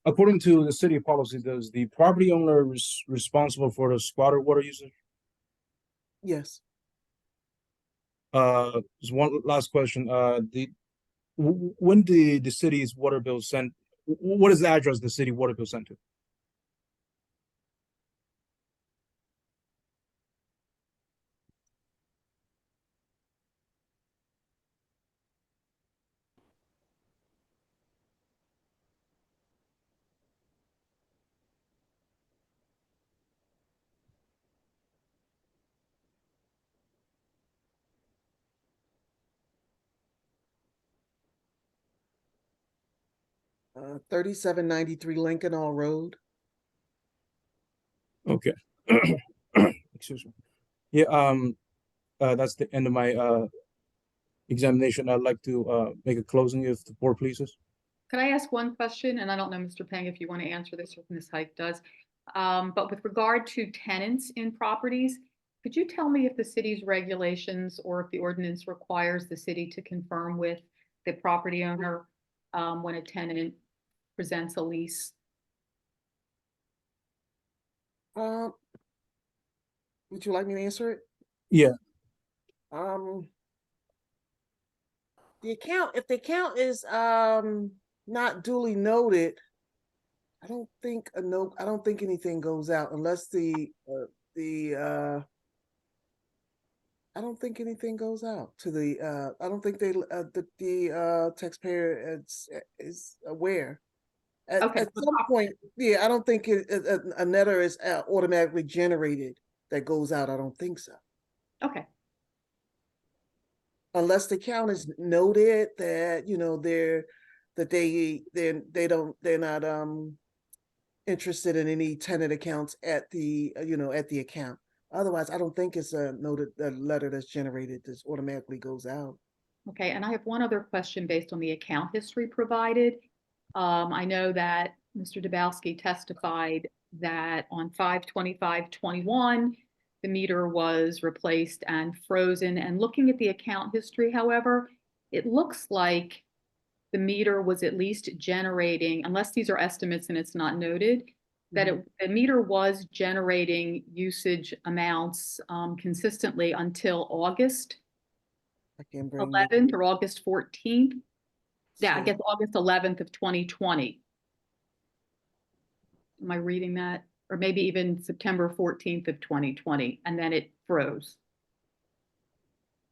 according to the city policy, does the property owner responsible for the squatter water usage? Yes, Just one last question. When the city's water bill sent, what is the address the city water bill sent to? uh, 3793 Lincoln Hall Road. Okay. Excuse me. Yeah, that's the end of my examination. I'd like to make a closing if the board pleases. Could I ask one question? And I don't know, Mr. Peng, if you want to answer this or if Ms. Heike does. But with regard to tenants in properties, could you tell me if the city's regulations or if the ordinance requires the city to confirm with the property owner when a tenant presents a lease? Would you like me to answer it? Yeah. The account, if the account is not duly noted, I don't think anything goes out unless I don't think anything goes out to the I don't think the taxpayer is aware. Okay, At some point, yeah, I don't think a netter is automatically generated that goes out. I don't think so. okay, Unless the account is noted that, they're not interested in any tenant accounts at the account. Otherwise, I don't think it's a letter that's generated that automatically goes out. okay. And I have one other question based on the account history provided. I know that Mr. Dabowski testified that on 5/25/21, the meter was replaced and frozen. And looking at the account history, however, it looks like the meter was at least generating, unless these are estimates and it's not noted, that the meter was generating usage amounts consistently until August I can bring 11th or August 14th. Yeah, I So- guess August 11th of 2020. Am I reading that? Or maybe even September 14th of 2020, and then it froze.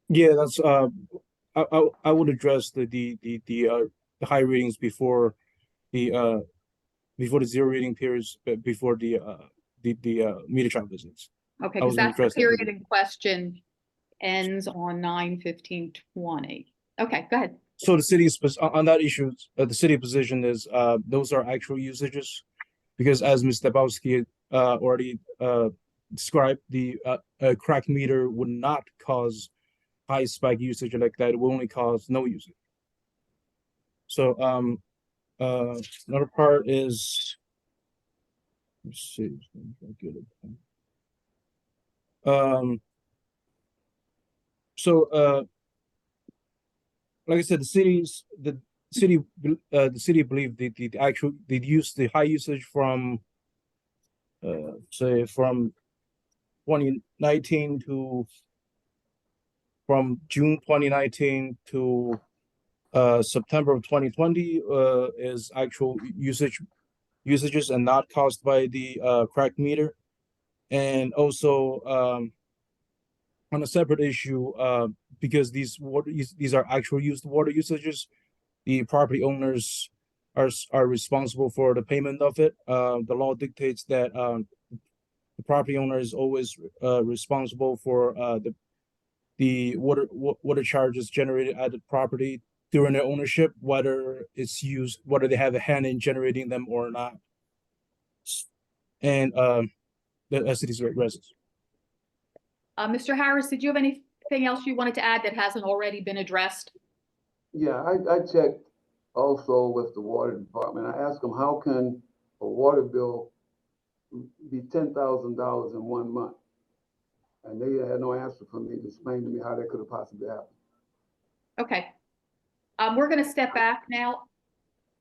Yeah, that's I would address the high readings before the zero reading periods, before the meter shop visits. Okay, I because was gonna that's the address that period later. in question ends on 9/15/20. Okay, go ahead. So the city's on that issue, the city position is those are actual usages, because as Ms. Dabowski already described, the crack meter would not cause high spike usage like that. It will only cause no usage. So another part is, let's see. So like I said, the city believed the high usage from say from 2019 to from June 2019 to September of 2020 is actual usages and not caused by the crack meter. And also on a separate issue, because these are actual used water usages, the property owners are responsible for the payment of it. The law dictates that the property owner is always responsible for the water charges generated at the property during their ownership, whether they have a hand in generating them or not. And the city's residents. Mr. Harris, did you have anything else you wanted to add that hasn't already been addressed? Yeah, I checked also with the water department. I asked them, how can a water bill be $10,000 in 1 month? And they had no answer for me to explain to me how that could have possibly happened. Okay. We're going to step back now.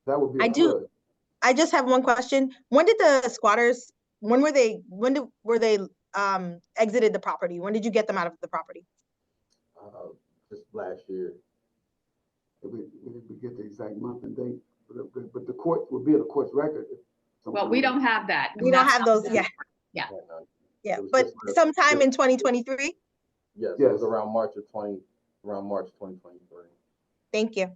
That would be I do. good. I just have one question. When did the squatters, when were they exited the property? When did you get them out of the property? Just last year. We get the exact month and date, but the court would be in the court's record. Well, we don't have that. We don't have those yet. Yeah. Yeah, It was but just like- sometime in 2023. Yes, it Yes. was around March 2023. Thank you.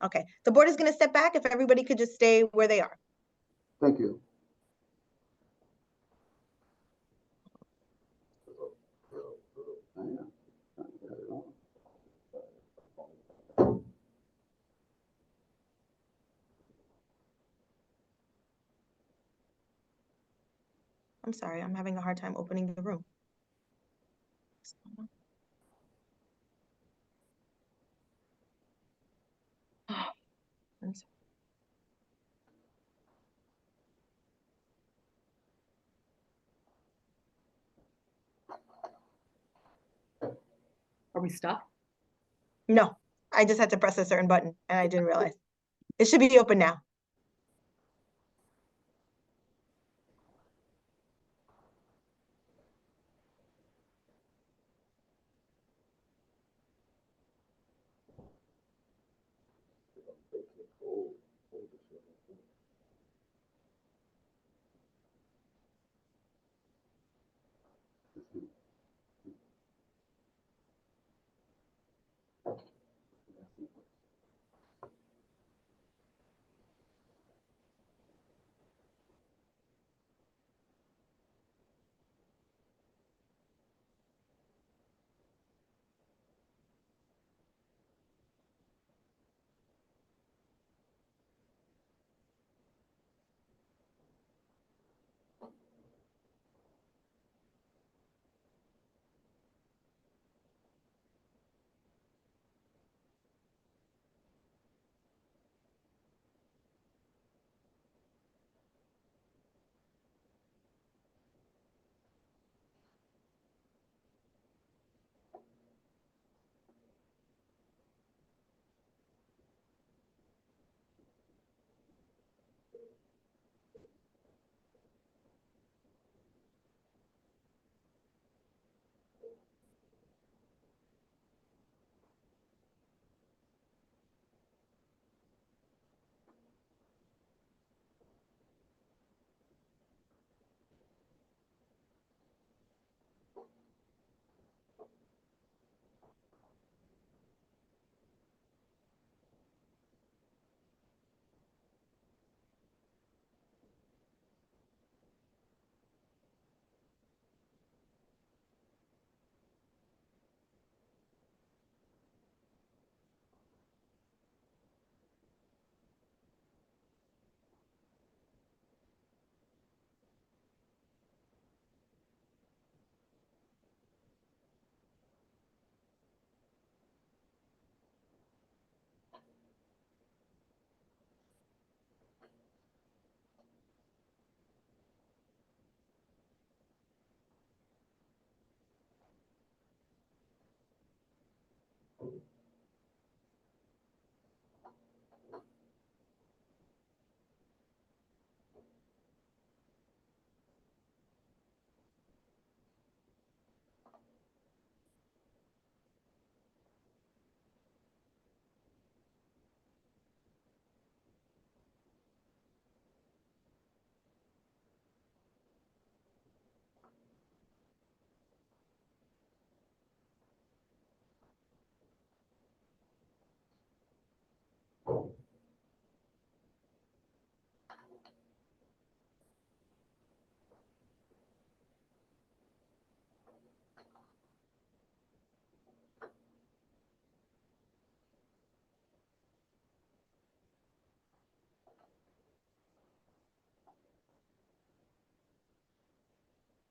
Okay, the board is going to step back. If everybody could just stay where they are. Thank you. I'm sorry, I'm having a hard time opening the room. I'm sorry. Are we stuck? No, I just had to press a certain button and I didn't realize. It should be open now. Oh,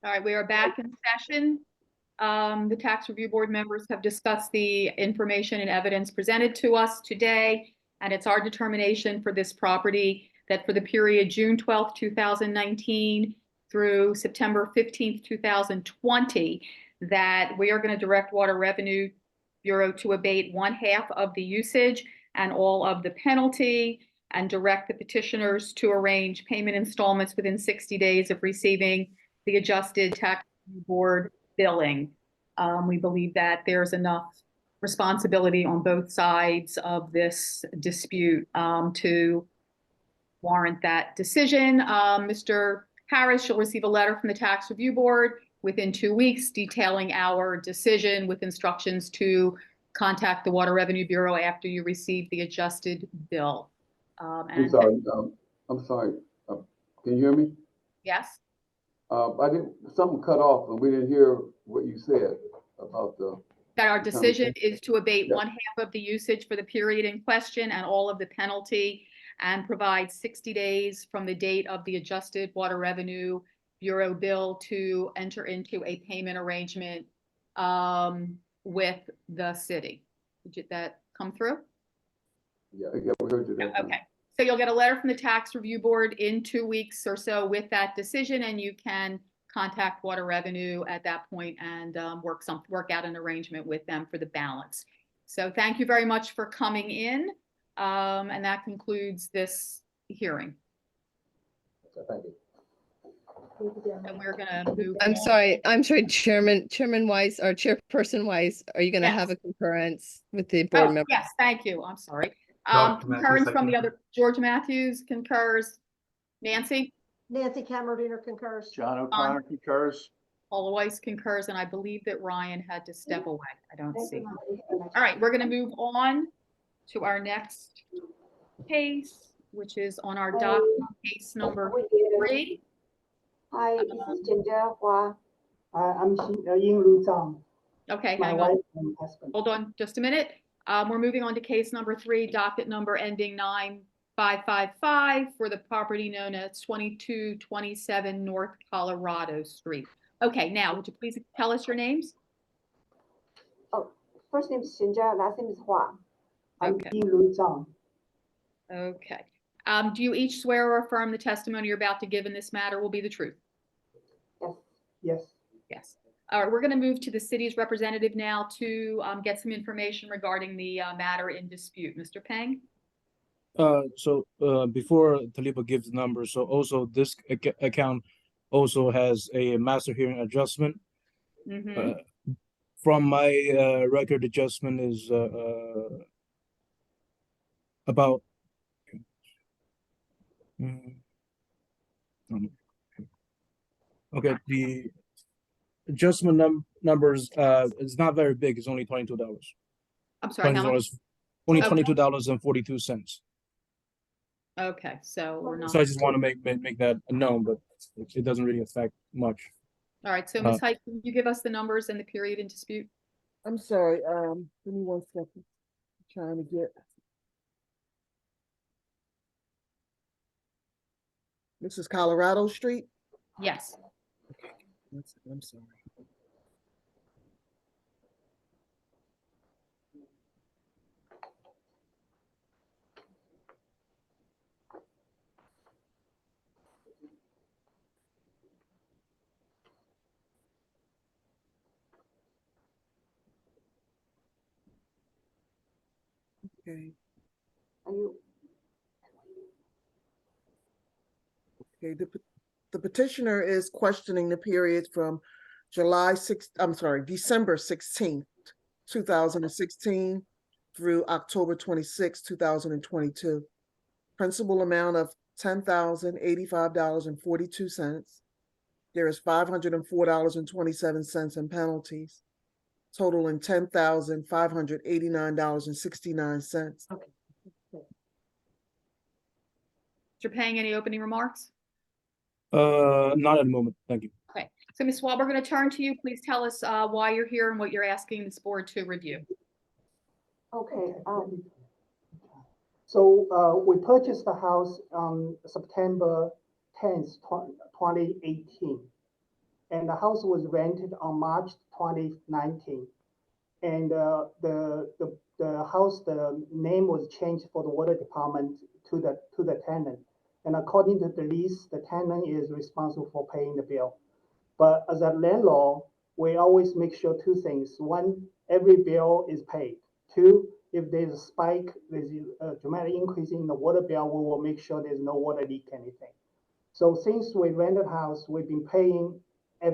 All right, we are back in session. The Tax Review Board members have discussed the information and evidence presented to us today, and it's our determination for this property that for the period June 12th, 2019 through September 15th, 2020, that we are going to direct Water Revenue Bureau to abate 1/2 of the usage and all of the penalty, and direct the petitioners to arrange payment installments within 60 days of receiving the adjusted tax board billing. We believe that there's enough responsibility on both sides of this dispute to warrant that decision. Mr. Harris shall receive a letter from the Tax Review Board within 2 weeks detailing our decision with instructions to contact the Water Revenue Bureau after you receive the adjusted bill. I'm sorry, can you hear me? Yes. Something cut off and we didn't hear what you said about That our decision is to abate Yeah. 1/2 of the usage for the period in question and all of the penalty, and provide 60 days from the date of the adjusted Water Revenue Bureau bill to enter into a payment arrangement with the city. Did that come through? Yeah, we heard you there. Okay, so you'll get a letter from the Tax Review Board in 2 weeks or so with that decision, and you can contact Water Revenue at that point and work out an arrangement with them for the balance. So thank you very much for coming in, and that concludes this hearing. Okay, thank you. And we're gonna move I'm on. sorry, Chairman Weiss or Chairperson Weiss, are you gonna Yes. have a concurrence with the board Oh, member? yes, thank you. I'm sorry. George Concurrence Matthews, from the second. other, George Matthews concurs. Nancy? Nancy Cameron concurs. John O'Connor concurs. Paula Weiss concurs, and I believe that Ryan had to step away. I don't see. All right, we're gonna move on to our next case, which is on our docket, case number 3. Hi, this is Jinja Hua. I'm Ying Lu Zhang, Okay, my hang on. wife and husband. Hold on just a minute. We're moving on to case number 3, docket number ending 9555 for the property known as 2227 North Colorado Street. Okay, now, would you please tell us your names? First name is Jinja, last name is Hua. I'm Okay. Ying Lu Zhang. Okay. Do you each swear or affirm the testimony you're about to give in this matter will be the truth? Yes. Yes. Yes. All right, we're going to move to the city's representative now to get some information regarding the matter in dispute. Mr. Peng? Before Taliba gives the numbers, so also this account also has a master hearing adjustment. Mhm. From my record, adjustment is about okay, the adjustment numbers is not very big, it's only $22. I'm sorry, how much? Only Okay. $22.42. Okay, so we're not. So I just want to make that known, but it doesn't really affect much. All right, so Ms. Height, can you give us the numbers and the period in dispute? I'm sorry, give me 1 second. I'm trying to get. This is Colorado Street? Yes. I'm sorry. Okay. Are you? Okay, the petitioner is questioning the period from December 16th, 2016 through October 26, 2022. Principal amount of $10,085.42. There is $504.27 in penalties, totaling $10,589.69. Okay. Mr. Peng, any opening remarks? Not at the moment, thank you. Okay, so Ms. Swab, we're going to turn to you. Please tell us why you're here and what you're asking this board to review. Okay, So we purchased the house on September 10th, 2018. And the house was rented on March 2019. And the house, the name was changed for the water department to the tenant. And according to the lease, the tenant is responsible for paying the bill. But as a landlord, we always make sure 2 things. 1, every bill is paid. 2, if there's a spike, there's a dramatic increase in the water bill, we will make sure there's no water leak, anything. So since we rented house, we've been paying a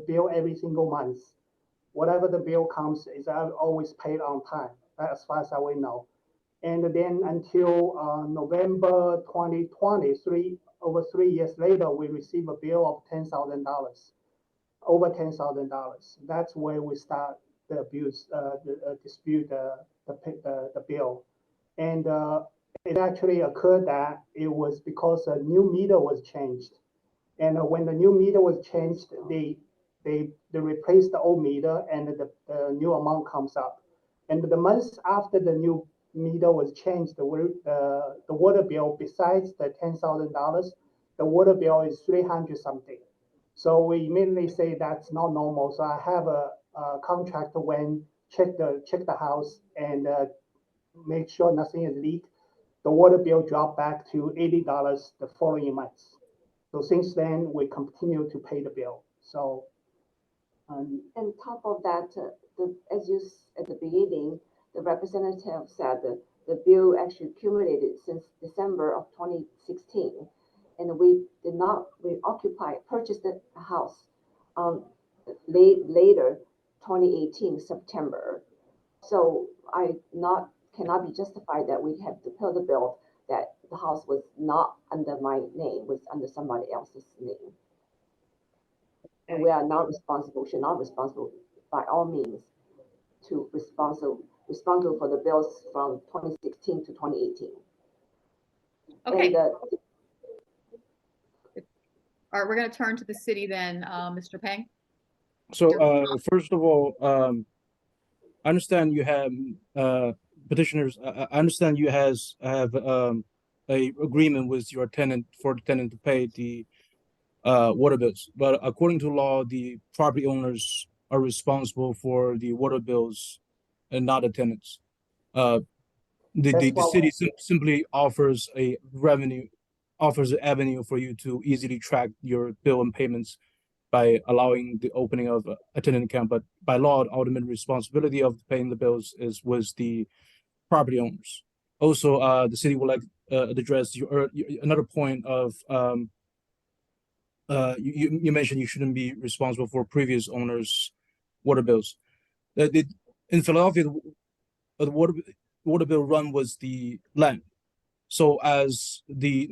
bill every single month. Whatever the bill comes is always paid on time, as far as we know. And then until November 2023, over 3 years later, we receive a bill of $10,000, over $10,000. That's where we start the abuse, dispute the bill. And it actually occurred that it was because a new meter was changed. And when the new meter was changed, they replaced the old meter and the new amount comes up. And the months after the new meter was changed, the water bill, besides the $10,000, the water bill is 300 something. So we immediately say that's not normal. So I have a contractor went check the house and make sure nothing is leaked. The water bill dropped back to $80 the following months. So since then, we continue to pay the bill. So. on top of that, as you at the beginning, the representative said that the bill actually accumulated since December of 2016, and we purchased the house later 2018 September. So I not cannot be justified that we have to pay the bill that the house was not under my name, was under somebody else's name. And we are not responsible, should not responsible by all means to responsible for the bills from 2016 to 2018. Okay. And, All right, we're going to turn to the city then, Mr. Peng. So, first of all, I understand you have, petitioners, I understand you have, a agreement with your tenant for the tenant to pay the, water bills. But according to law, the property owners are responsible for the water bills and not the tenants. The city simply offers an avenue for you to easily track your bill and payments by allowing the opening of a tenant account. But by law, the ultimate responsibility of paying the bills is with the property owners. Also, the city would like to address another point of you mentioned you shouldn't be responsible for previous owners' water bills. In Philadelphia, the water bill run was the land. So as the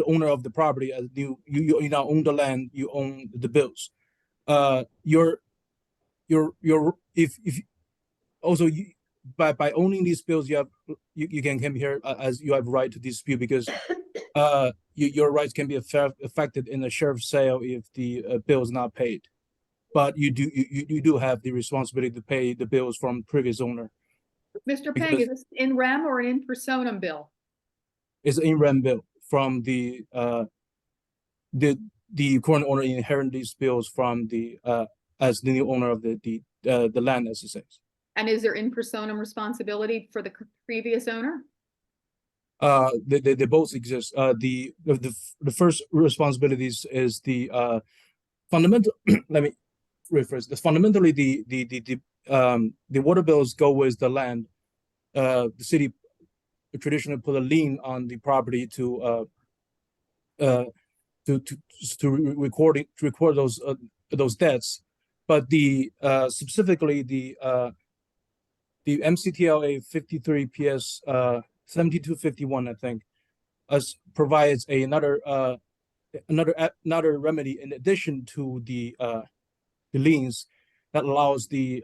owner of the property, as you now own the land, you own the bills. By owning these bills, you can come here as you have right to dispute, because your rights can be affected in a sheriff's sale if the bill is not paid. But you do have the responsibility to pay the bills from previous owner. Mr. Peng, is this in rem or an in personam bill? It's an in rem bill from the current owner inherited these bills from the as the new owner of the land, as it says. And is there in personam responsibility for the previous owner? They both exist. The first responsibilities is the fundamental. Let me rephrase this. Fundamentally, the water bills go with the land. The city traditionally put a lien on the property to record those debts, but specifically the MCTLA 53 PS 7251, I think, provides another remedy in addition to the liens that allows the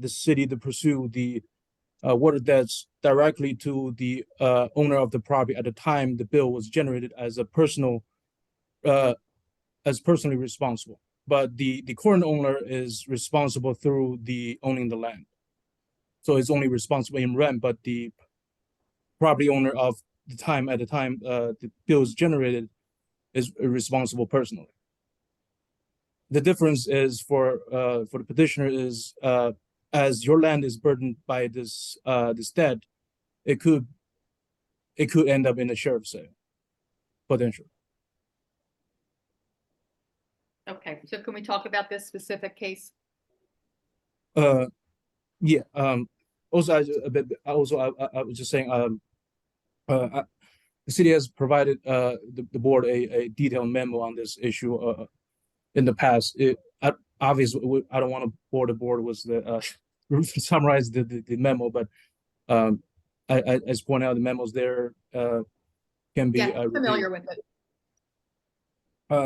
city to pursue the water debts directly to the owner of the property at the time the bill was generated as personally responsible. But the current owner is responsible through the owning the land. So it's only responsible in rent, but the property owner of the time the bill is generated is responsible personally. The difference is for the petitioner is as your land is burdened by this debt, it could end up in a sheriff's sale, potentially. Okay, so can we talk about this specific case? Yeah. Also, I was just saying, the city has provided the board a detailed memo on this issue in the past. Obviously, I don't want to bore the board with the summarize the memo, but as pointed out, the memos there can be familiar with it.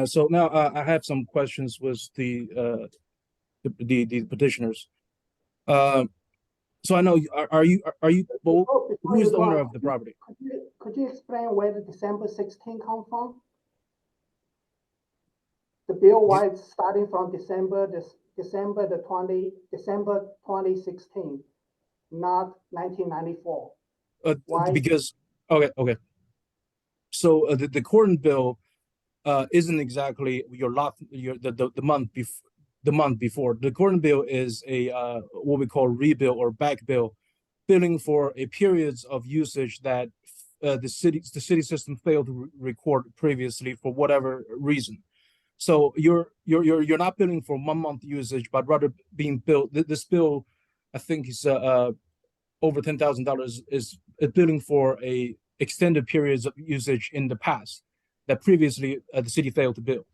So now I have some questions with the petitioners. So I know, are you both, who is the owner of the property? Could you explain where the December 16 come from? The bill was starting from December 2016, not 1994. Why? Because okay. So the current bill isn't exactly the month before. The current bill is a what we call rebill or back bill, billing for a periods of usage that the city system failed to record previously for whatever reason. So you're not billing for 1 month usage, but rather being billed. This bill, I think, is over $10,000. Is billing for a extended periods of usage in the past that previously the city failed to bill.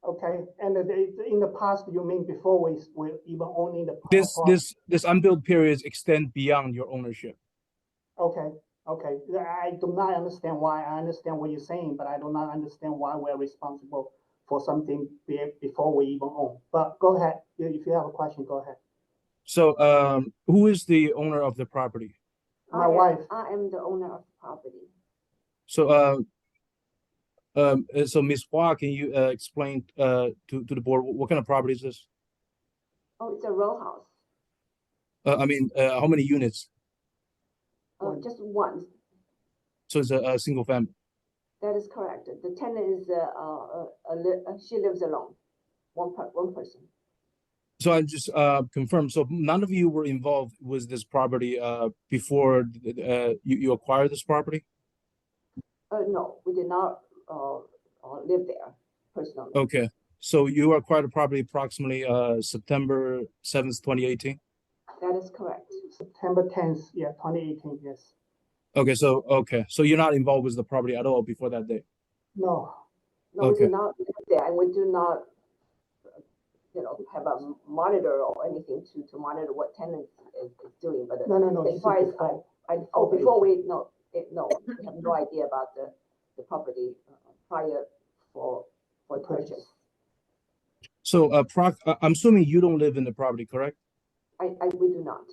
Okay, and in the past, you mean before we even owning the This unbilled periods extend beyond your ownership. Okay, okay. I do not understand why. I understand what you're saying, but I do not understand why we're responsible for something before we even own. But go ahead. If you have a question, go ahead. So, who is the owner of the property? My wife. I am the owner of the property. So, so Ms. Hua, can you explain to the board what kind of property is this? Oh, it's a row house. I mean, how many units? Just one. So it's a single family. That is correct. The tenant is, she lives alone, one person. So I just confirm. So none of you were involved with this property before you acquired this property? No, we did not, live there personally. Okay. So you acquired the property approximately September 7th, 2018? That is correct. September 10th, yeah, 2018, yes. Okay, so you're not involved with the property at all before that day? No, No, we Okay. do not live there, and we do not, have a monitor or anything to monitor what tenant is doing, but no. as far as before we have no idea about the property prior for purchase. So I'm assuming you don't live in the property, correct? We do not.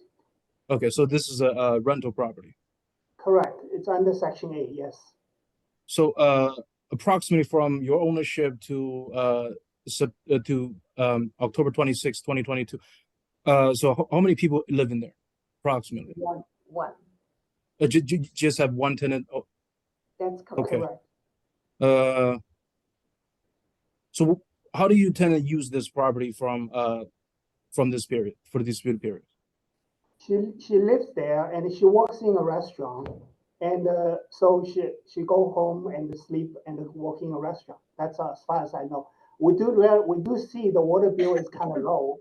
Okay, so this is a rental property. Correct. It's under Section 8, yes. So approximately from your ownership to October 26, 2022. So how many people live in there approximately? One. Just have one tenant. Oh, That's correct. okay. So how do you tend to use this property from this period, for the dispute period? She lives there and she works in a restaurant, and so she go home and sleep and work in a restaurant. That's as far as I know. We do see the water bill is kind of low,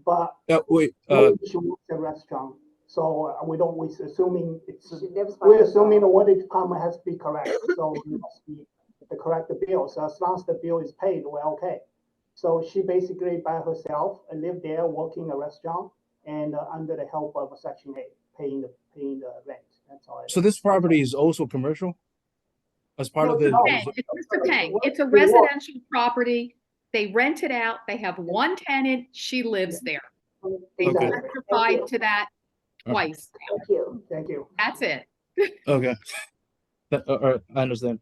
but Wait. she works at a restaurant, so we're assuming We're assuming the water department has to be correct, so it must be the correct bill. So as long as the bill is paid, we're okay. So she basically by herself and live there, working a restaurant, and under the help of Section 8, paying the rent. That's all. So this property is also commercial? As part of the. It's Mr. Peng. It's a residential property. They rent it out. They have one tenant. She lives there. They Okay. testified to that twice. Thank you. Thank you. That's it. Okay. All right, I understand.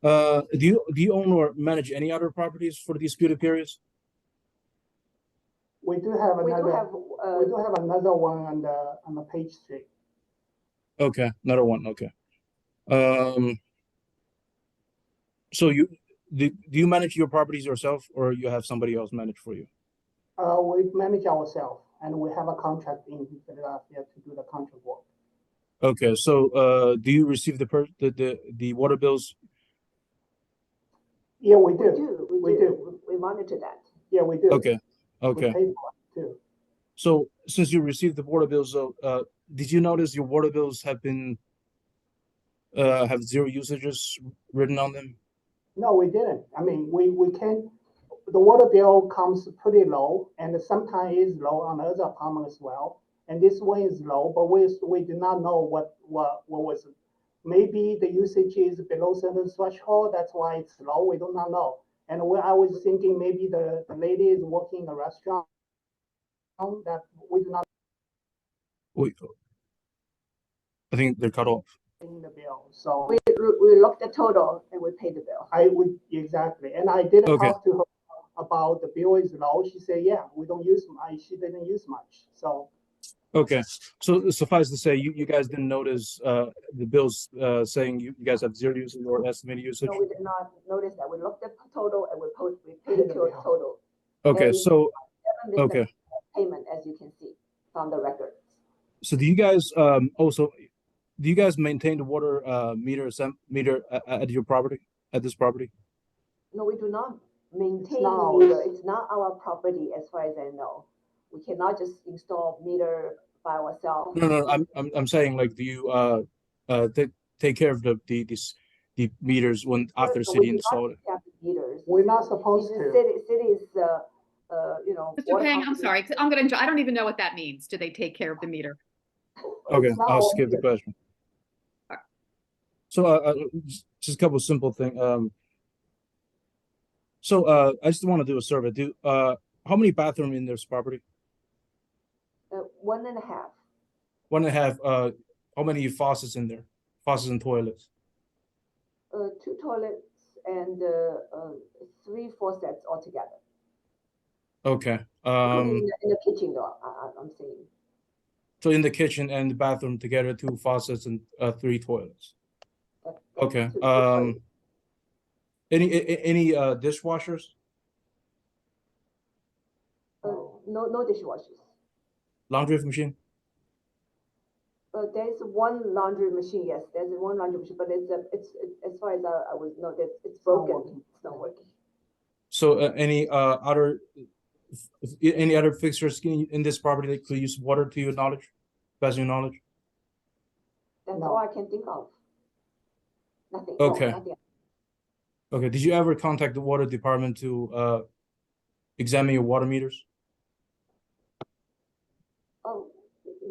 Do you own or manage any other properties for the disputed periods? We do have We do another. have, We do have another one on the Page Street. Okay, another one. Okay. So do you manage your properties yourself, or you have somebody else manage for you? We manage ourselves, and we have a contract in Philadelphia to do the contract work. Okay, so do you receive the water bills? Yeah, we we do. do. We monitor that. Yeah, we do. Okay, We okay. pay for it too. So since you received the water bills, did you notice your water bills have been have zero usages written on them? No, we didn't. I mean, we can. The water bill comes pretty low, and sometimes is low on other apartment as well. And this one is low, but we do not know what was. Maybe the usage is below certain threshold. That's why it's low. We do not know. And I was thinking maybe the lady is working in a restaurant that we do not Wait, I think they're cut off. pay the bill. So We look the total and we pay the bill. I would exactly. And I did Okay. talk to her about the bill is low. She said, yeah, we don't use much. She didn't use much. So Okay, so suffice to say, you guys didn't notice the bills saying you guys have zero usage or estimated usage? No, we did not notice that. We looked at the total and we paid the total. Okay, And so 7 okay. business payment, as you can see from the record. So do you guys maintain the water meter at your property, at this property? No, we do not maintain not the meter. ours. It's not our property as far as I know. We cannot just install meter by ourselves. No, I'm saying, like, do you take care of the the meters when after the So city we installed it? have meters. We're not supposed The to. city's, Mr. water Pang, I'm company- sorry, I don't even know what that means. Do they take care of the meter? Okay, It's not I'll all skip the meters. question. So, just a couple simple thing. I just want to do a survey. How many bathroom in this property? 1.5. 1.5. How many faucets in there? Faucets and toilets? 2 toilets and 3 faucets altogether. Okay. In the kitchen though, I'm saying. So in the kitchen and the bathroom together, 2 faucets and 3 toilets. That's Okay. 2 toilets. Any dishwashers? No dishwashers. Laundry machine? There's one laundry machine, yes, there's one laundry machine, but it's as far as I was know, that it's broken, working. it's not working. So any other fixtures in this property that could use water to your knowledge, best of your knowledge? That's No. all I can think of. Nothing. Okay. No, nothing. Okay. Did you ever contact the water department to examine your water meters? Oh,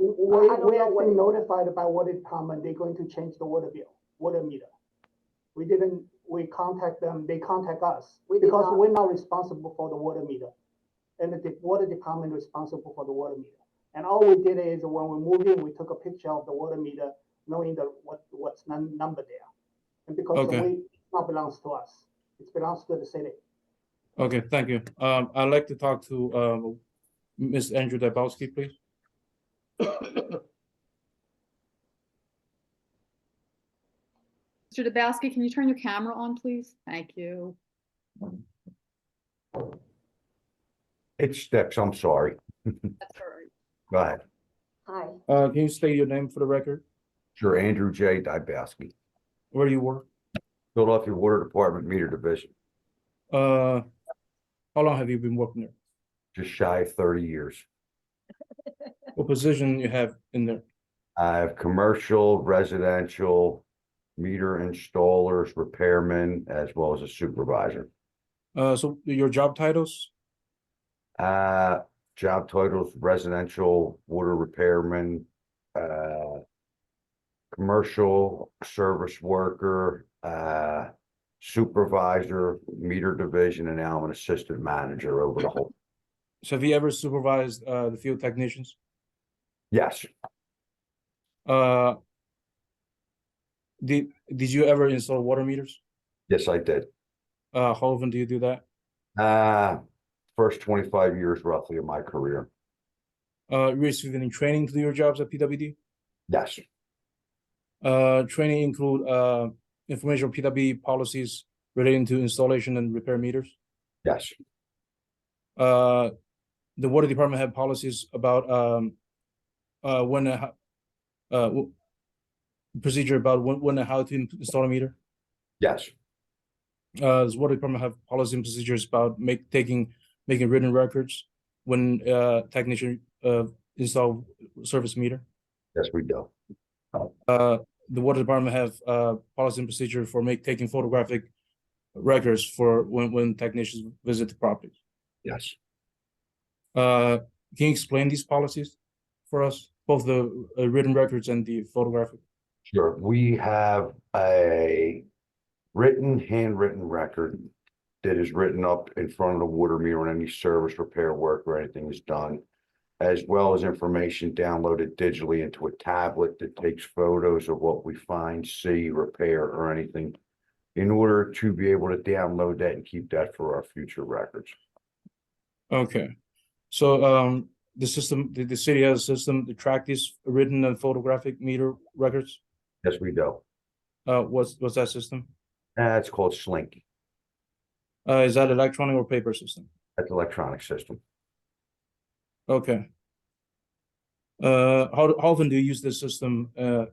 We I don't know have what been it- notified by water department, they're going to change the water bill, water meter. We contact them, they contact us, We did because not. we're not responsible for the water meter. And the water department responsible for the water meter. And all we did is when we moved in, we took a picture of the water meter, knowing what's number there. And because Okay. it not belongs to us, it belongs to the city. Okay, thank you. I'd like to talk to Ms. Andrew Dabowski, please. Mr. Dabowski, can you turn your camera on, please? Thank you. It steps, I'm sorry. That's all right. Go ahead. Hi, Can you state your name for the record? Sure, Andrew J. Dybowski, Where do you work? Philadelphia Water Department Meter Division, How long have you been working there? just shy of 30 years. What position you have in there? I have commercial, residential, meter installers, repairmen, as well as a supervisor. So your job titles? Job titles, residential, water repairman, commercial service worker, supervisor, meter division, and now I'm an assistant manager over the whole. So have you ever supervised the field technicians? Yes, Did you ever install water meters? yes, I did. How often do you do that? First 25 years roughly of my career. You received any training to do your jobs at PWD? Yes, Training include information PWD policies relating to installation and repair meters. yes, The water department have policies about procedure about when and how to install a meter. yes, Does water department have policies and procedures about making written records when technician install service meter? yes, we do. The water department have policy and procedure for taking photographic records for when technicians visit the property. Yes. Can you explain these policies for us, both the written records and the photographic? Sure, we have a handwritten record that is written up in front of the water meter when any service repair work or anything is done, as well as information downloaded digitally into a tablet that takes photos of what we find, see, repair, or anything, in order to be able to download that and keep that for our future records. Okay, so the system, the city has a system to track these written and photographic meter records. Yes, we do. What's that system? It's called Slinky. Is that electronic or paper system? That's electronic system. Okay. How often do you use this system in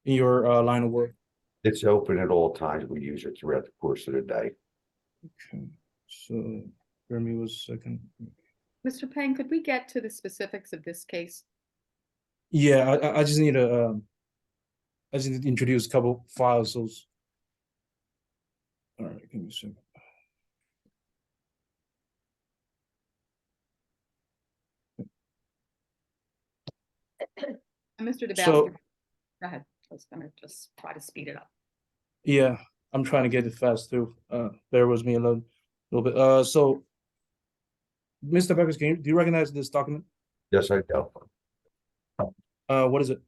your line of work? It's open at all times. We use it throughout the course of the day. Okay, so bear me one second. Mr. Pang, could we get to the specifics of this case? Yeah, I just need to introduce a couple files. So All right, give me a second. Mr. So, Dabowski, go ahead. I was gonna just try to speed it up. yeah, I'm trying to get it fast too. Bear with me a little bit. So, Mr. Beckers, do you recognize this document? Yes, I do. What is it?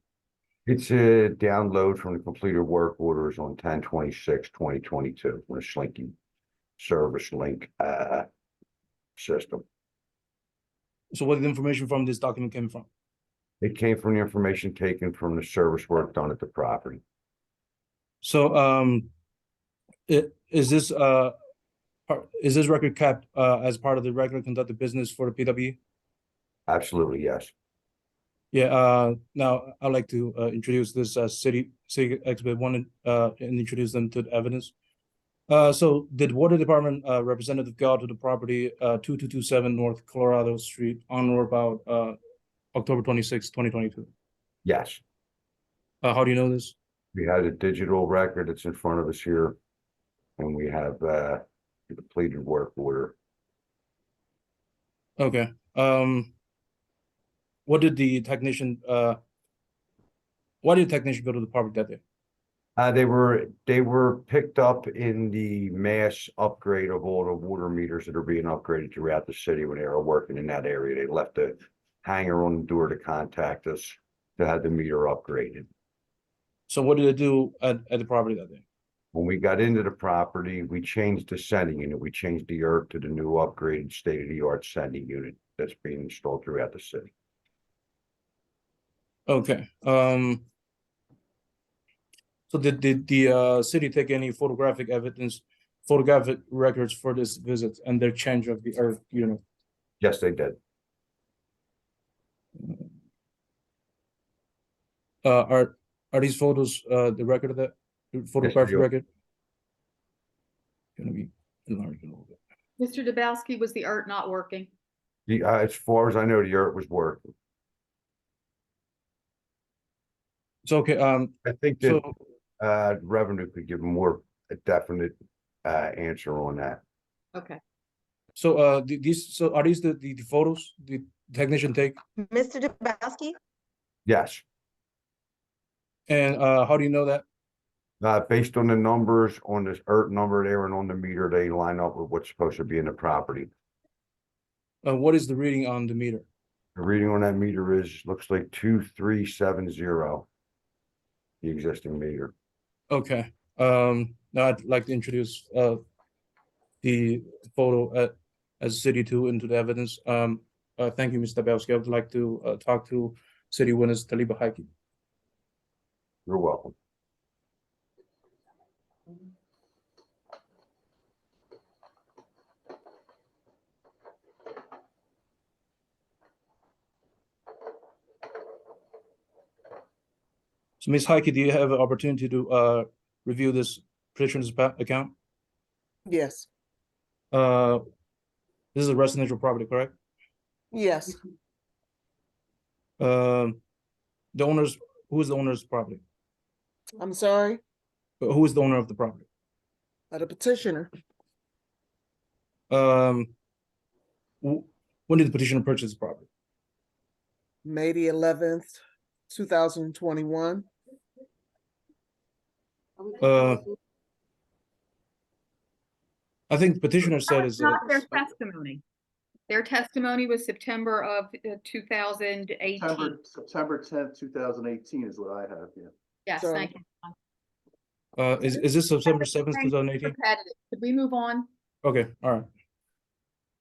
It's a download from the completed work orders on 10/26/2022 from the Slinky Service Link system. So what the information from this document came from? It came from the information taken from the service work done at the property. So, is this record kept as part of the regular conducted business for the PW? Absolutely, yes. Yeah, now I'd like to introduce this city exhibit one and introduce them to the evidence. So did Water Department representative go out to the property 2227 North Colorado Street on or about October 26, 2022? Yes. How do you know this? We had a digital record that's in front of us here. And we have the completed work order. Okay. What did the technician why did the technician go to the property that day? They were picked up in the mass upgrade of all the water meters that are being upgraded throughout the city when they were working in that area. They left a hanger on the door to contact us to have the meter upgraded. So what did they do at the property that day? When we got into the property, we changed the sending unit. We changed the ERT to the new upgraded state-of-the-art sending unit that's being installed throughout the city. Okay. So did the city take any photographic records for this visit and their change of the ERT unit? Yes, they did. Are these photos the record of that photographic are. record? Gonna be enlarged a little bit. Mr. Dabowski, was the ERT not working? As far as I know, the ERT was working. It's okay. I think that So revenue could give more a definite answer on that. Okay. so are these the photos the technician take? Mr. Dabowski? Yes, And how do you know that? based on the numbers on this ERT number there and on the meter, they line up with what's supposed to be in the property. What is the reading on the meter? The reading on that meter looks like 2370. The existing meter. Okay. Now I'd like to introduce the photo as City 2 into the evidence. Thank you, Mr. Dabowski. I would like to talk to City Witness Taliba Haiki. You're welcome. So Ms. Heike, do you have an opportunity to review this petitioner's account? Yes, This is a residential property, correct? yes. Who is the owner's property? I'm sorry, Who is the owner of the property? the petitioner, When did the petitioner purchase the property? May the 11th, 2021. I think the petitioner said That's is not their testimony. Their testimony was September of 2018. September 10th, 2018 is what I have here. Yes, So- thank you. is this September 7th, 2018? Repetitive. Could we move on? Okay, all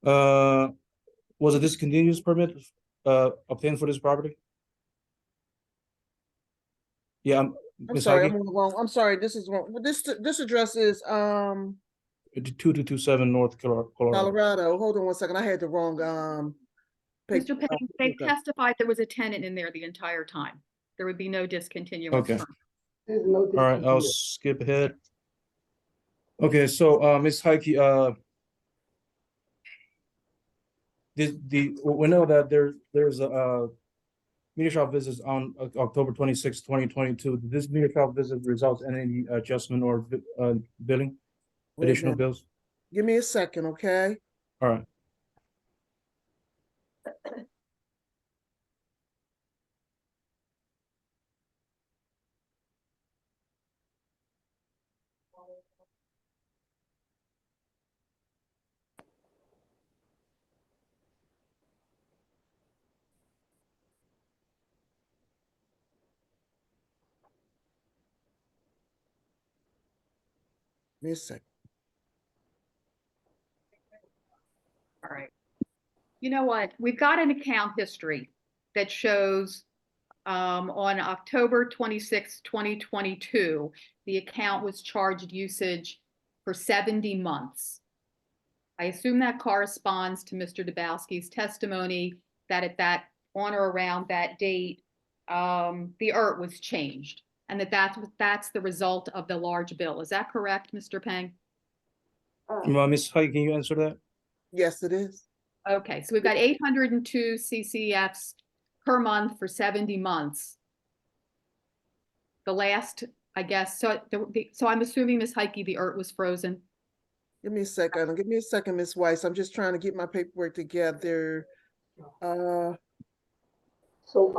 right. Was a discontinuous permit obtained for this property? Yeah, I'm Ms. sorry, Heike? I'm on the wrong, I'm sorry, this is wrong. This address is 2227 North Colorado. Colorado. Hold on one second, I had the wrong page. Mr. Payne, they testified there was a tenant in there the entire time. There would be no discontinuance. Okay. permit. There's no All right, I'll discontinuous. skip ahead. Okay, so Ms. Heike, we know that there's a meter shop visit on October 26, 2022. Did this meter shop visit result in any adjustment or billing? Wait a additional minute. bills? Give me a second, okay? All right. Give me a second. All right. You know what? We've got an account history that shows on October 26, 2022, the account was charged usage for 70 months. I assume that corresponds to Mr. Dabowski's testimony that on or around that date, the ERT was changed and that's the result of the large bill. Is that correct, Mr. Peng? Ms. Heike, can you answer that? Yes, it is. Okay, so we've got 802 CCFs per month for 70 months. The last, I guess, so I'm assuming, Ms. Heike, the ERT was frozen. Give me a second. Give me a second, Ms. Weiss. I'm just trying to get my paperwork together. So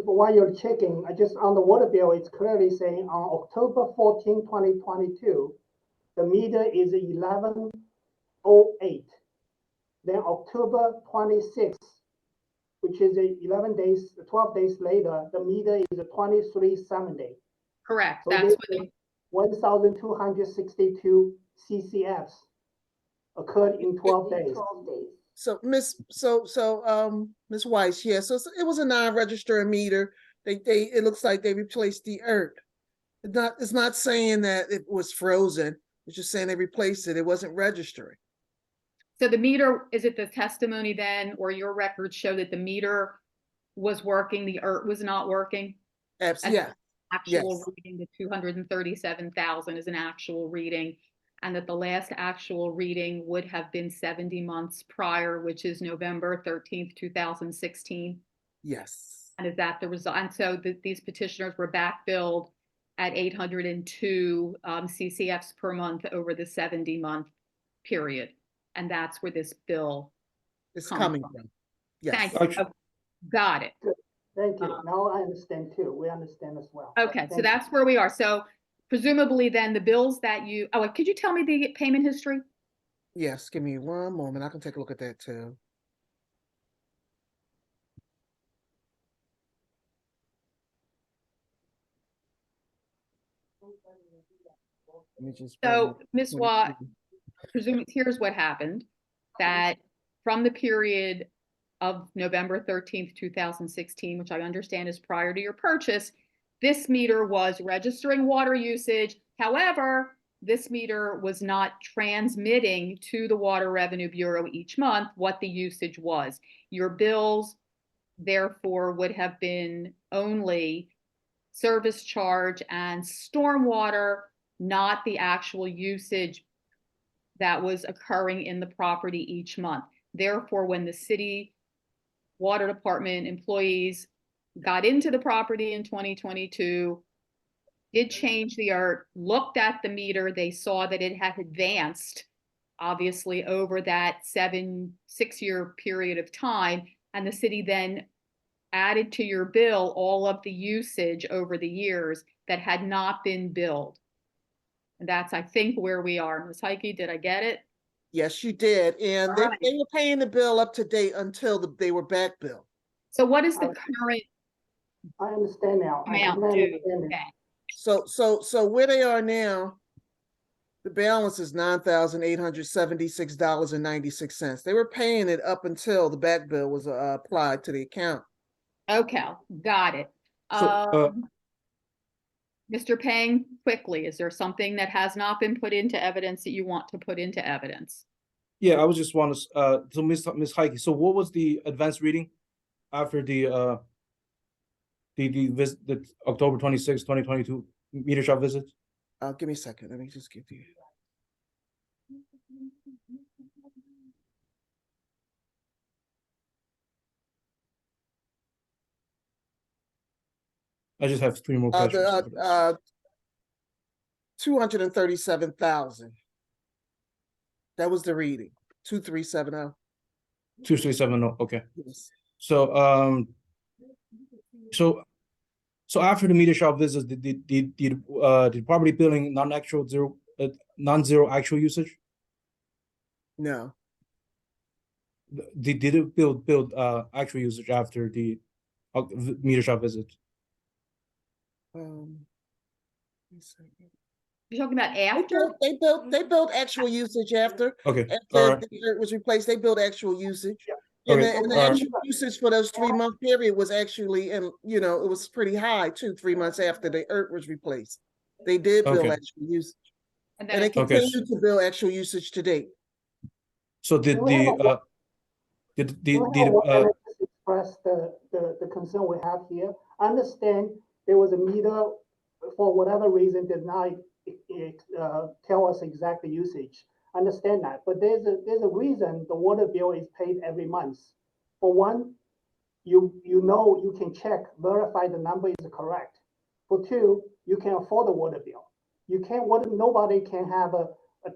while you're checking, on the water bill, it's clearly saying on October 14, 2022, the meter is 11:08. Then October 26th, which is 12 days later, the meter is 23:70. Correct. So That's there's 1,262 CCFs occurred in 12 days. So Ms. Weiss, yeah, so it was a non-registered meter. It looks like they replaced the ERT. It's not saying that it was frozen. It's just saying they replaced it. It wasn't registering. So the meter, is it the testimony then, or your records show that the meter was working, the ERT was not working? Yeah. Actual Yes. reading, the 237,000 is an actual reading, and that the last actual reading would have been 70 months prior, which is November 13th, 2016. Yes. And is that the result? And so these petitioners were back billed at 802 CCFs per month over the 70-month period. And that's where this bill It's comes coming from. from. Yes. Thank you. Got it. Thank you. Now I understand too. We understand as well. Okay, so Thank that's where we are. So presumably then the bills that could you tell me the payment history? Yes, give me one moment. I can take a look at that too. Let me just So, bring- Ms. Watt, here's what happened, that from the period of November 13th, 2016, which I understand is prior to your purchase, this meter was registering water usage. However, this meter was not transmitting to the Water Revenue Bureau each month what the usage was. Your bills, therefore, would have been only service charge and stormwater, not the actual usage that was occurring in the property each month. Therefore, when the city water department employees got into the property in 2022, did change the ERT, looked at the meter, they saw that it had advanced, obviously, over that 6-year period of time, and the city then added to your bill all of the usage over the years that had not been billed. And that's, I think, where we are. Ms. Heike, did I get it? Yes, you did. And they Right. were paying the bill up to date until they were back billed. So what is the current I understand now. amount I due? understand now. So where they are now, the balance is $9,876.96. They were paying it up until the back bill was applied to the account. Okay, got it. So, Mr. Peng, quickly, is there something that has not been put into evidence that you want to put into evidence? yeah, I was just want to, so Ms. Heike, so what was the advanced reading after the October 26, 2022 meter shop visit? Give me a second. Let me just get the. I just have 3 more questions. 237,000. That was the reading, 2370. 2370, okay. Yes. So, so after the meter shop visits, did property billing non-actual non-zero actual usage? No, Did it build actual usage after the meter shop visit? um. let me see. You're talking about They after? built actual usage after. Okay, After all right. the dirt was replaced, they built actual usage. Okay, And the all right. actual usage for those 3-month period was actually, and you know, it was pretty high too, 3 months after the earth was replaced. They did bill Okay. actual usage. And And then they Okay, continue to bill actual usage to date. So did We have the express the concern we have here. I understand there was a meter, for whatever reason, did not tell us exact usage. I understand that, but there's a reason the water bill is paid every month. For one, you know you can check, verify the number is correct. For two, you can afford the water bill. You can't, nobody can have a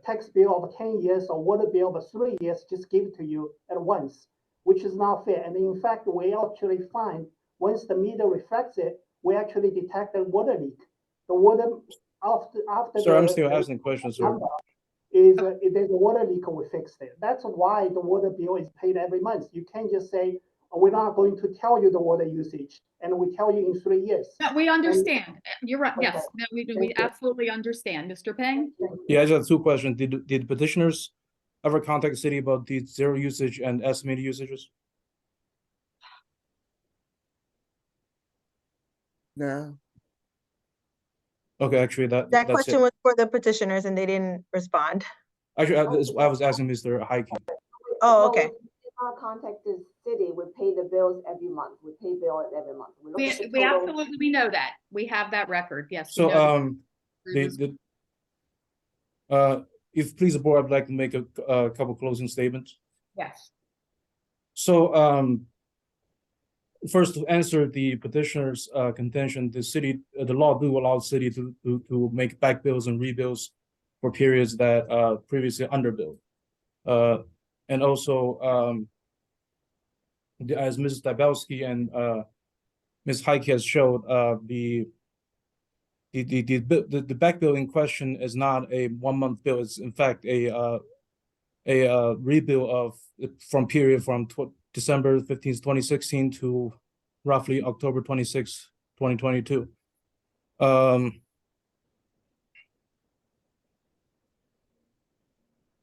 tax bill of 10 years or water bill of 3 years, just give it to you at once, which is not fair. And in fact, we actually find once the meter reflects it, we actually detect a water leak. The water after Sir, I'm the still asking questions, sir. number is if there's a water leak, we fixed it. That's why the water bill is paid every month. You can't just say, we're not going to tell you the water usage, and we tell you in 3 years. No, we understand. You're right. Yes, Okay. no, we Thank you. absolutely understand. Mr. Peng? Yeah, I just have two questions. Did petitioners ever contact the city about the zero usage and estimated usages? No. Okay, actually, That that's question it. was for the petitioners and they didn't respond. Actually, I was asking Mr. Heike. Oh, okay. Our contact the city, we pay the bills every month. We pay bills every month. We look at the We total. absolutely, we know that. We have that record. Yes. we So, know that. if please the board, I'd like to make a couple closing statements. Yes. So, first, to answer the petitioner's contention, the law do allow the city to make back bills and rebills for periods that previously underbilled. And also, as Mrs. Dabowski and Ms. Heike has showed, the back bill in question is not a 1-month bill. It's in fact a rebill of from December 15th, 2016 to roughly October 26th, 2022.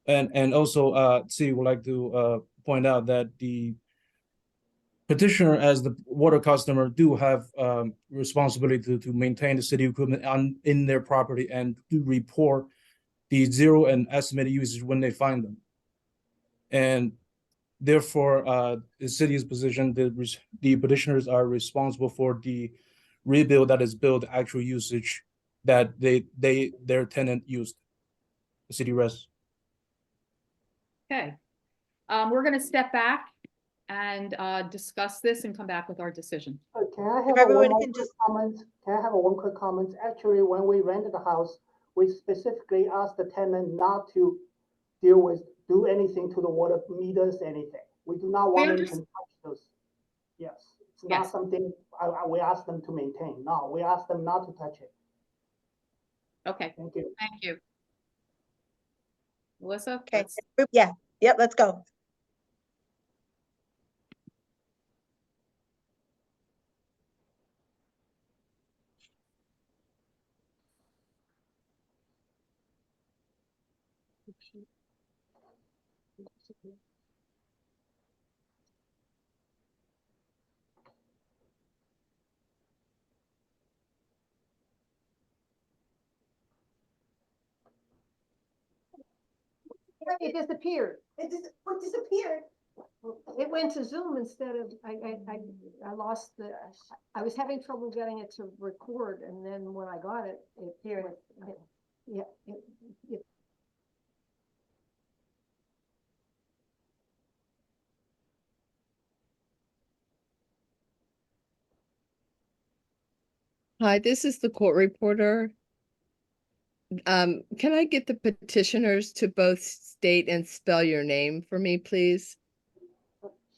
And also, city would like to point out that the petitioner, as the water customer, do have responsibility to maintain the city equipment in their property and to report the zero and estimated usage when they find them. And therefore, the city's position, the petitioners are responsible for the rebill that is billed actual usage that their tenant used. The city rests. Okay. We're going to step back and discuss this and come back with our decision. Can I have everyone one can quick comment? Can I have one quick comment? Actually, when we rented the house, we specifically asked the tenant not to do anything to the water meters, anything. We do not want them to touch those. Yes, it's not something we ask them to maintain. No, we ask them not to touch it. Okay. Thank you. Thank you. Melissa? Okay. Yeah. Yep. Let's go. It disappeared. It disappeared. It went to Zoom instead of, I lost I was having trouble getting it to record, and then when I got it, it appeared. Yeah. Hi, this is the court reporter. Can I get the petitioners to both state and spell your name for me, please?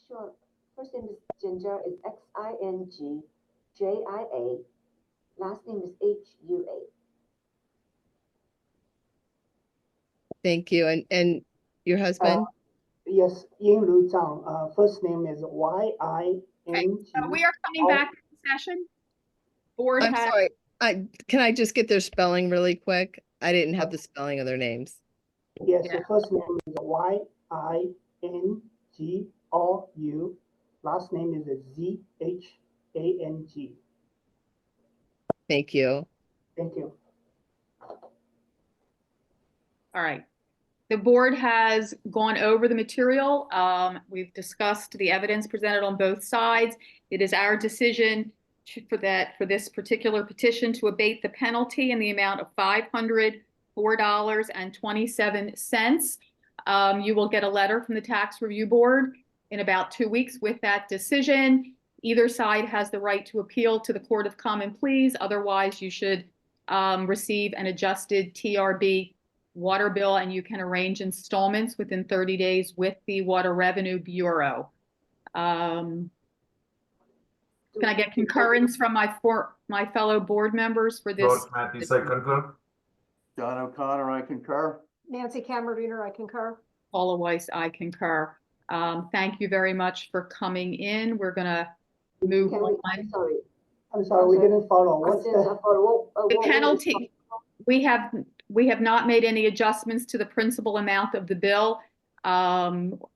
Sure. First name is Ginger, it's Xingjia. Last name is Hua. Thank you. And your husband? Yes, Ying Lu Zhang. First name is Y-I-N-G. So we are coming back to the session. Board I'm has, sorry. Can I just get their spelling really quick? I didn't have the spelling of their names. Yes, Yeah. the first name is Y-I-N-G-R-U. Last name is Z-H-A-N-G. Thank you. Thank you. all right. The board has gone over the material. We've discussed the evidence presented on both sides. It is our decision for this particular petition to abate the penalty in the amount of $504.27. You will get a letter from the Tax Review Board in about 2 weeks with that decision. Either side has the right to appeal to the Court of Common Pleas. Otherwise, you should receive an adjusted TRB water bill, and you can arrange installments within 30 days with the Water Revenue Bureau. Can I get concurrence from my fellow board members for this? George Matthews, I concur. John O'Connor, I concur. Nancy Cameron, I concur. Paula Weiss, I concur. Thank you very much for coming in. We're gonna move Can on. I'm sorry. I'm sorry, we didn't follow. What's The penalty, we have not made any adjustments to the principal amount of the bill.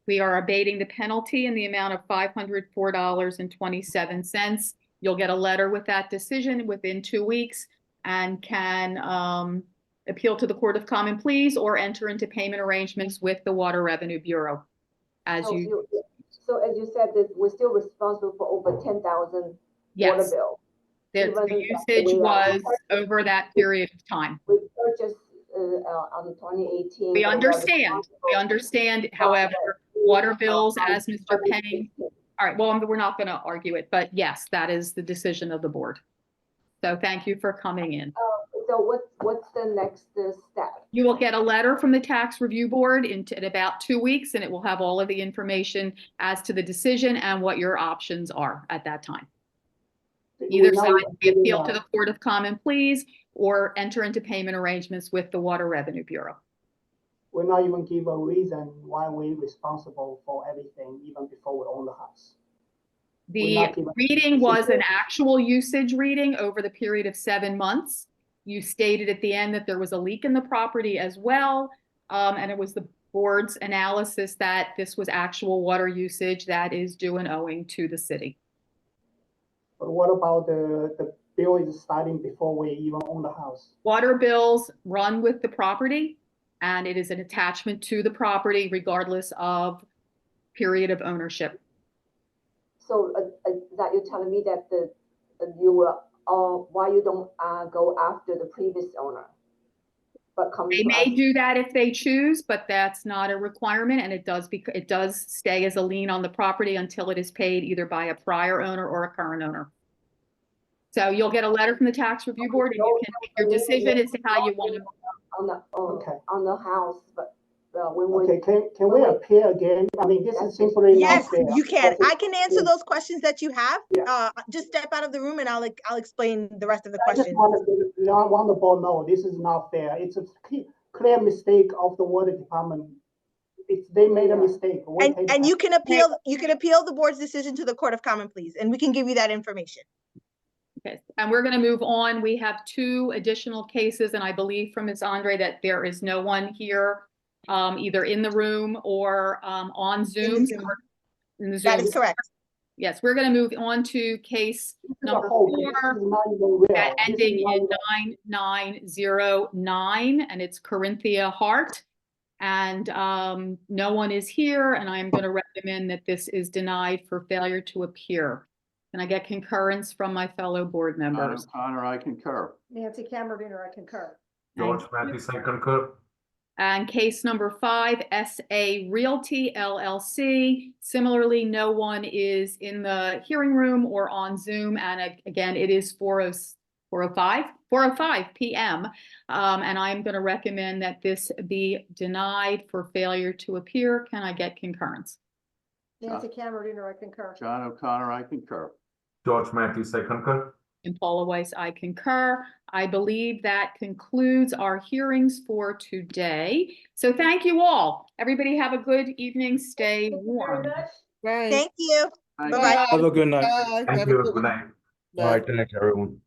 We are abating the penalty in the amount of $504.27. You'll get a letter with that decision within 2 weeks and can appeal to the Court of Common Pleas or enter into payment arrangements with the Water Revenue Bureau. So as you said, that we're still responsible for over 10,000 water Yes, bill. the usage was over that period of time. We purchased on 2018. We understand, however, water bills, as Mr. Penning. All right, well, we're not going to argue it, but yes, that is the decision of the board. So thank you for coming in. So what's the next step? You will get a letter from the Tax Review Board in about 2 weeks, and it will have all of the information as to the decision and what your options are at that time. Either side, we appeal to the Court of Common Pleas or enter into payment arrangements with the Water Revenue Bureau. We're not even give a reason why we're responsible for everything, even before we own the house. The reading was an actual usage reading over the period of 7 months. You stated at the end that there was a leak in the property as well, and it was the board's analysis that this was actual water usage that is due and owing to the city. But what about the bill is starting before we even own the house? Water bills run with the property, and it is an attachment to the property regardless of period of ownership. So that you're telling me that you will, why you don't go after the previous owner, but come. They may do that if they choose, but that's not a requirement, and it does stay as a lien on the property until it is paid either by a prior owner or a current owner. So you'll get a letter from the Tax Review Board, and you can make your decision as to how you want to. On the house, but can we appeal again? I mean, this is simply yes, not fair. you can. I can answer those questions that you have. Just step out of the room, and I'll explain the rest of the questions. I want the board know this is not fair. It's a clear mistake of the water department. They made a mistake. And you can appeal. You can appeal the board's decision to the Court of Common Pleas, and we can give you that information. Okay, and we're going to move on. We have 2 additional cases, and I believe from Ms. Andre that there is no one here, either in the room or on Zoom. In the Zoom. That is correct. Yes, we're going to move on to case number 4, ending in 9909, and it's Corinthia Hart. And no one is here, and I'm going to recommend that this is denied for failure to appear. Can I get concurrence from my fellow board members? O'Connor, I concur. Nancy Cameron, I concur. George Matthews, I concur. And case number 5, SA Realty LLC. Similarly, no one is in the hearing room or on Zoom. And again, it is 4:05 p.m. And I'm going to recommend that this be denied for failure to appear. Can I get concurrence? Nancy Cameron, I concur. John O'Connor, I concur. George Matthews, I concur. And Paula Weiss, I concur. I believe that concludes our hearings for today. So thank you all. Everybody have a good evening. Stay Thank you very warm. much. Right. Thank you. Thank Bye-bye. Have a good night. Bye. Thank Have a you. good Good one. night. Bye. All right, thanks, everyone.